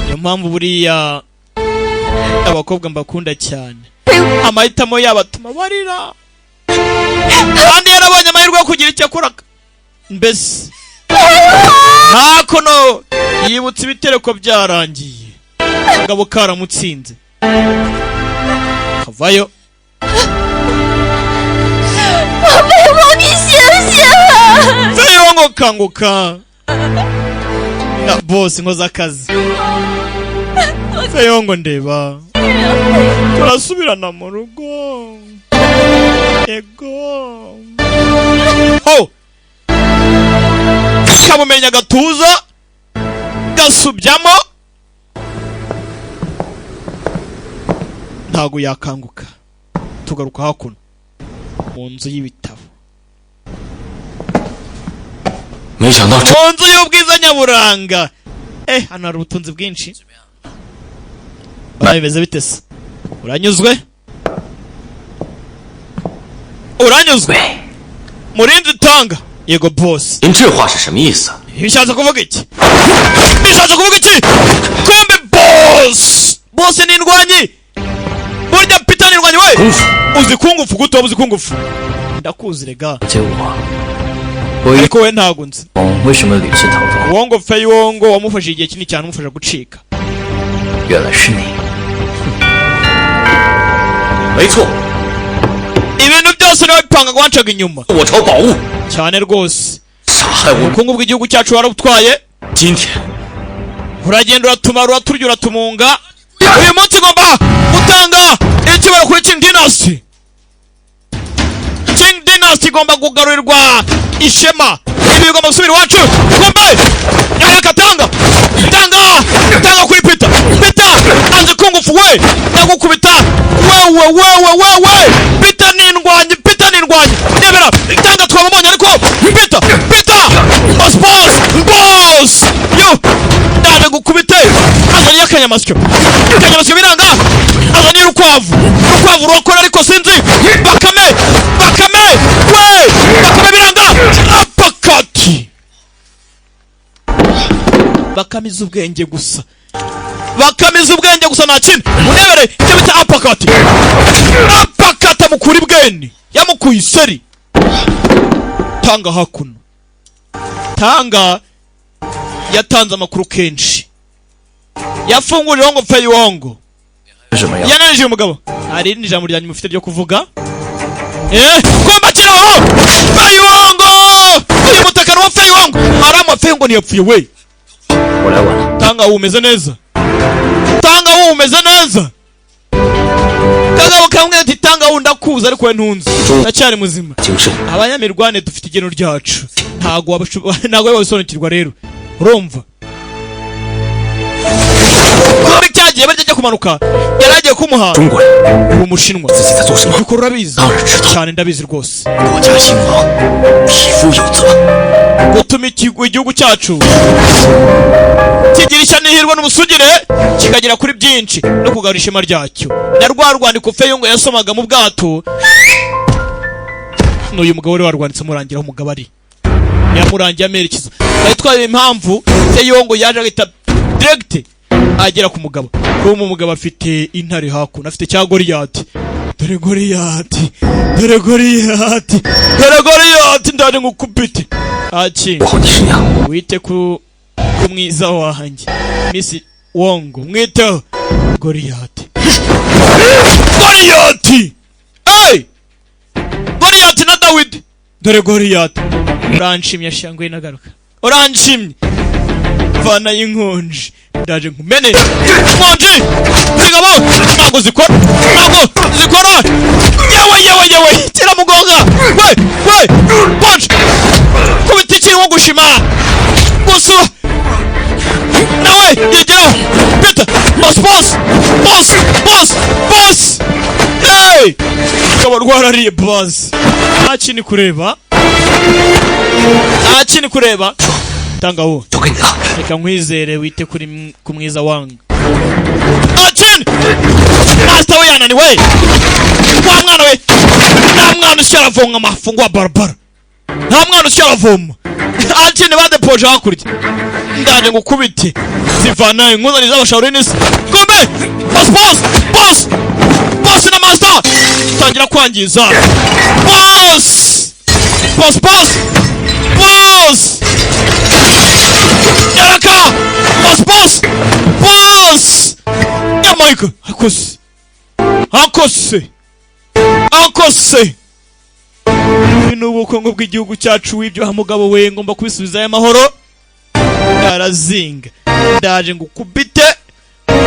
niyo mpamvu buriya abakobwa mbakunda cyane amahitamo yabo atuma barira kandi yarabonye amahirwe yo kugira icyo akora mbese ntakono yibutse ibitereko byarangiye ngabo karamutsinze kavayo Feyongo kanguka na boss nkoza akazi Feyongo ndeba turasubirana mu rugo. Ego. Oh. Kamumenya gatuza gasubyamo ntago yakanguka. Tugaruka hakuno mu nzu y'ibitabo, mu nzu y'ubwiza nyaburanga. Hano hari ubutunzi bwinshi. Bimeze bite se? Uranyuzwe? Uranyuzwe? Murinzi tanga. Yego boss. 您这话是什么意思？ bishatse kuvuga iki? Bishatse kuvuga iki? Kumbe boss. Boss ni indwanyi. Burya Peter ni indwanyi we. Uzi kungufu guto, uzi kungufu. Ndakuzi rega. 结我 Ariko we ntago nzi. 为什么屡次逃走？ Wongo Fei Wongo wamufashije igihe kinini cyane umufasha gucika. 原来是你。 没错， Ibintu byose nawe bipanga gwancaga inyuma. 我朝宝物 Cyane rwose. 杀害我。 Ubukungu bw'igihugu cyacu warabutwaye. 今天 Uragenda uratumara turya uratumunga. Uyu munsi ngomba gutanga ikibaro kuri King Dynasty. King Dynasty igomba kugarurirwa ishema. Ibi bigomba gusubira iwacu. Ngombe yakatanga. Tanga kuri Peter. Peter anze kungufu we. Ndagukubita. Wewe. Peter ni indwanyi. Nebera. Tanga twabonye ariko Peter. Boss. Yo. Ndaje gukubite. Azanye akanyamasyo. Akanyamasyo biranga. Azanye urukwavu rurakora ariko sinzi. Bakame. We. Bakame biranga. Apakati. Bakamiza ubwenge gusa. Nta kintu. Munebere icyo bita apakati. Apakata mukuri bweni. Yamukuye iseri. Tanga hakuno. Tanga yatanze amakuru kenshi. Yafungurira Wongo Fei Wongo. Yaneje umugabo. Hari irindi jambo ryanyu mufite ryo kuvuga? Kumba kiraho. Fei Wongo. Uyu mutakano wa Fei Wongo. Arama Fei Wongo ntiyapfuye we. Tanga umeze neza. Tanga bakamwe ati tanga ndakuza ariko we ntunzi. Ndacyari muzima. Abanyamirwane dufite igeno ryacu. Ntago wabisonekirwa rero. Urumva? Kumbe cyagiye barya kumanuka. Yaragiye kumuha. Umushinwa. Bikora biza. Cyane ndabizi rwose. Gutuma igihugu cyacu kigirisha nihirwa n'ubusugire kikagira kuri byinshi no kugarura ishema ryacyo. Na rwandiko Fei Wongo yasomaga mu bwato. N'uyu mugabo wari warwanditse murangira umugabo ari. Yamurangiye amerekezo. Yitwaye impamvu Fei Wongo yaje agita direct agera ku mugabo. Uwo mugabo afite intare hakuno, afite cya Goliath. Dore Goliath ndane ngukubite. Achi. Wite ku mwiza wanjye. Miss Wongo mwite Goliath. Hey! Goliath na David. Dore Goliath. Uranshimye shangwe nagaruka. Uranshimye. Vana y'inkonji. Ndaje nkumene. Inkonji. Zigabo. Ntago zikora. Yewe. Tira mugonga. We. Punch. Kubitiki wo gushima. Gusu. Nawe yegera. Peter. Boss. Hey. Kaba rwarariye boss. Akini kureba. Tanga wo. Reka nkwizere wite kuri kumwiza wangu. Achin! Master we yanani we. Wa mwana we. Nta mwana usharavomwa amafungo wa barabara. Nta mwana usharavomwa. Achin bade poje hakurya. Ndaje ngukubite. Zivana inkuzani z'abashaurinisi. Kombe! Boss na master. Tangira kwangiza. Boss! Yaraka! Boss! Yamaika! Akose! Bino ubukungu bw'igihugu cyacu w'ibyo hamugabo we ngomba kubisubiza y'amahoro. Yarazinga. Ndaje ngukubite.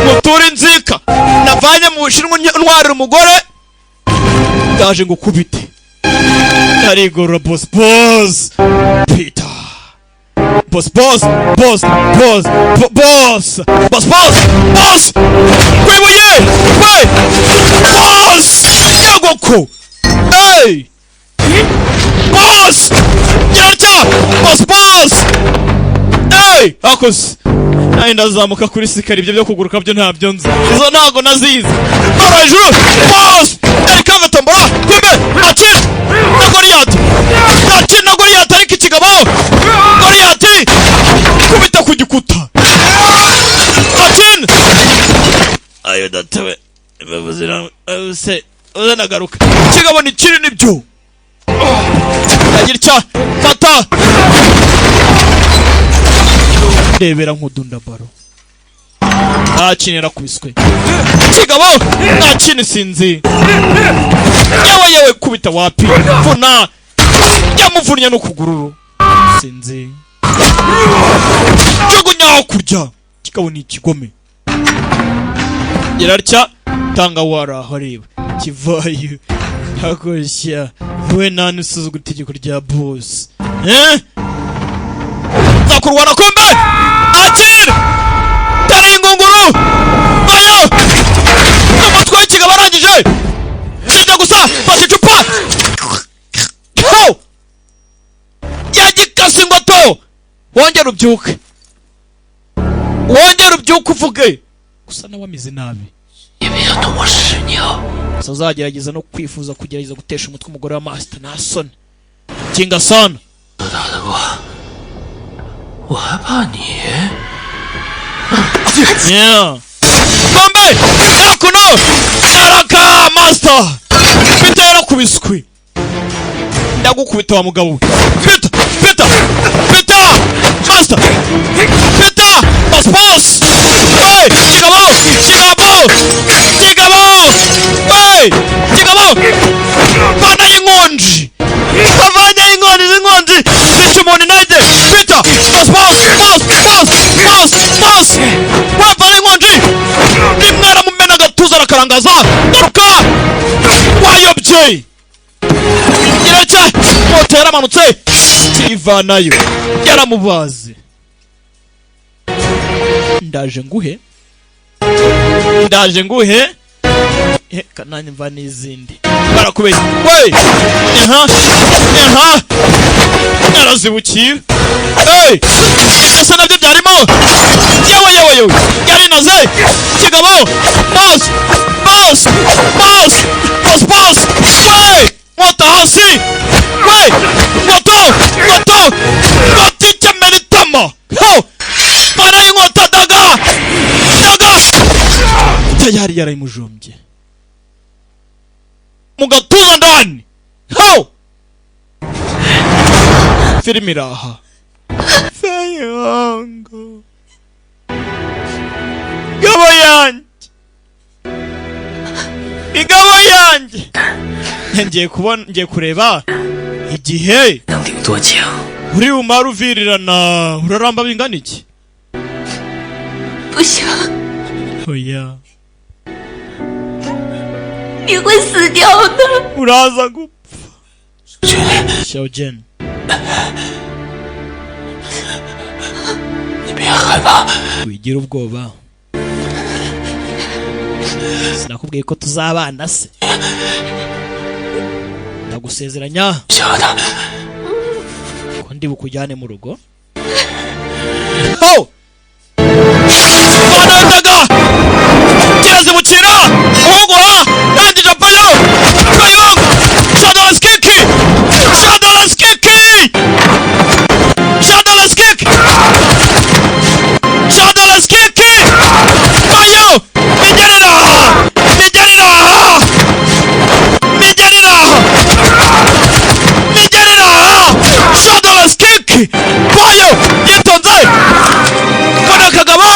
Mutu nsura inzika navanye mu Bushinwa ntwarira umugore ndaje ngo kubite arigorora boss Peter boss kwibuye we boss yagoko hey boss yarcha boss hey akos naenda zamuka kuri sikari ibyo byo kuguruka byo ntabyo nzi izo ntago nazizi hejuru boss erikanga tombora kwebe akira na Goliath ariko ikigabo Goliath kubita ku gikuta akin ayo datawe babuzira se uzanagaruka ikigabo ni kiri nibyo agira cya fata ndebera nkudunda baro akinira kubiswe ikigabo nakini sinzi yewe kubita wapi vuna yamuvunya no kugururu sinzi jugunyaho kurya kikabo ni ikigome yararya tanga waraho reba kivayo Agashya we nani usuzugura itegeko rya boss zakurwana kombe akira tari ingunguru ayo umutwe w'ikigabo arangije kijya gusa fata icupa yagikase ingoto wongera ubyuke uvuge gusa nawe amize nabi uzagerageza no kwifuza kugerageza gutesha umutwe umugore wa master nasoni kinga sana yeah kombe yakuno araka master bitera kubiswi ndagukubita wa mugabo Peter master Peter boss hey kigabo bana ingonji zichumoni naide Peter boss wapana ingonji nimwara mumena gatuza rakarangaza garuka wayobye iracha motera manutse ivanayo yaramubaze ndaje nguhe kananye mva n'izindi barakubeye we yarazibukira ese nabyo byarimo yewe yarinaze kigabo boss we mota hasi we moto tichemeritama para ingota daga tayari yarayimujombye mugatuza ndani filimi iraha feyango igabo yanjye ngiye kureba igihe uri umara uvirirana uraramba bingana iki oya 你会死掉的。 uraza gupfa小娟 你别害怕 wigira ubwoba sinakubwiye ko tuzabana se ndagusezeranya ko ndi bukujyane mu rugo wanandaga kirazibukira uhugura nangije apayo kayonga Shadows kick ayo migerera Shadows kick ayo yitonze kona kagabo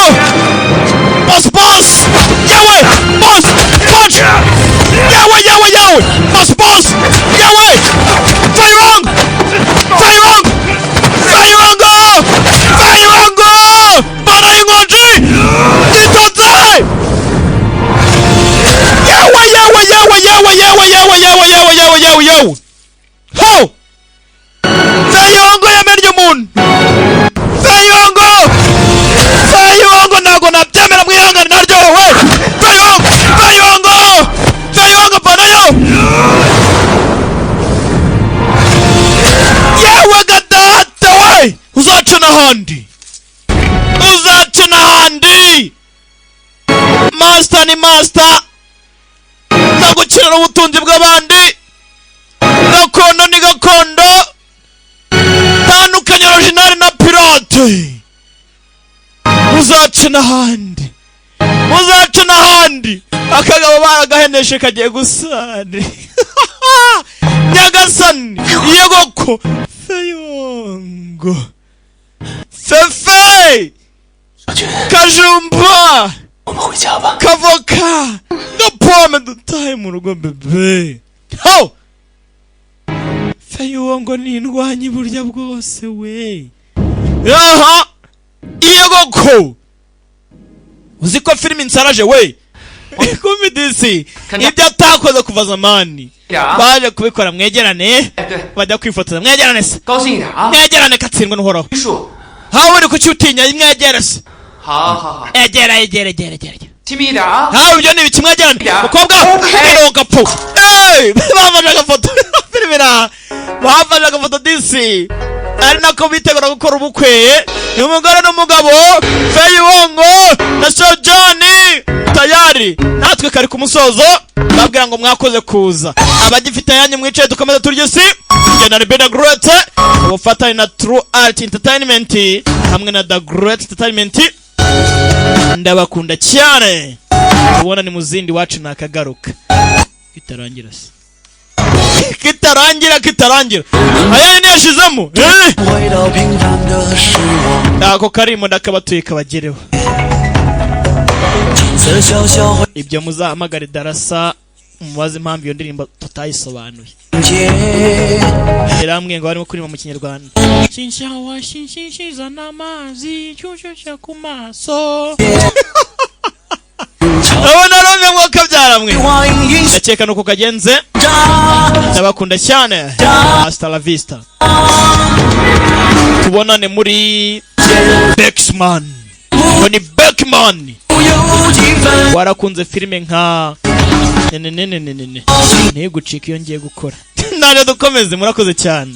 master nzagukirana ubutunzi bw'abandi gakondo ni gakondo tandukanye original na pirate muzaca n'ahandi akagabo baragaheneshe kagiye gusane nyagasani yegoko feyongo fefe kajumba kavoka gapome dutahe mu rugo bebe ho feyongo nindwanyi burya bwose we aha yegoko uziko filimi nsaraje we kumidisi ibyo atakoze kuva zamani baje kubikora mwegerane bajya kwifotoza mwegerane se mwegerane katsindwa n'uhoraho hawe uri kucyutinya mwegere se egera hawe ibyo ni ibiki mwegerane mukobwa mirongo po bafashe agafoto filimira bafashe agafoto disi ari nako bitegura gukora ubukwe ni umugore n'umugabo Feyongo na Sojani tayari natwe kari ku musozo babwira ngo mwakoze kuza abagifite yanyu mwicaye dukomeza turye si General Bena Great ubufatanye na True Art Entertainment hamwe na The Great Entertainment ndabakunda cyane ubona ni muzindi wacu nakagaruka itarangira se kitarangira aya ni yashizemo ako karimo ndakabatuye kabagereho ibyo muzahamagare darasa mubaze impamvu iyo ndirimbo tutayisobanuye eramwe ngo barimo kurima mu kinyarwanda shinshawa shinshiza namazi cyushusha ku maso abona romye mwaka byaramwe ndakeka nuko kagenze ndabakunda cyane hasta la vista tubonane muri Beckman ni Beckman warakunze filime nka ntigucika iyo ngiye gukora nane dukomeze murakoze cyane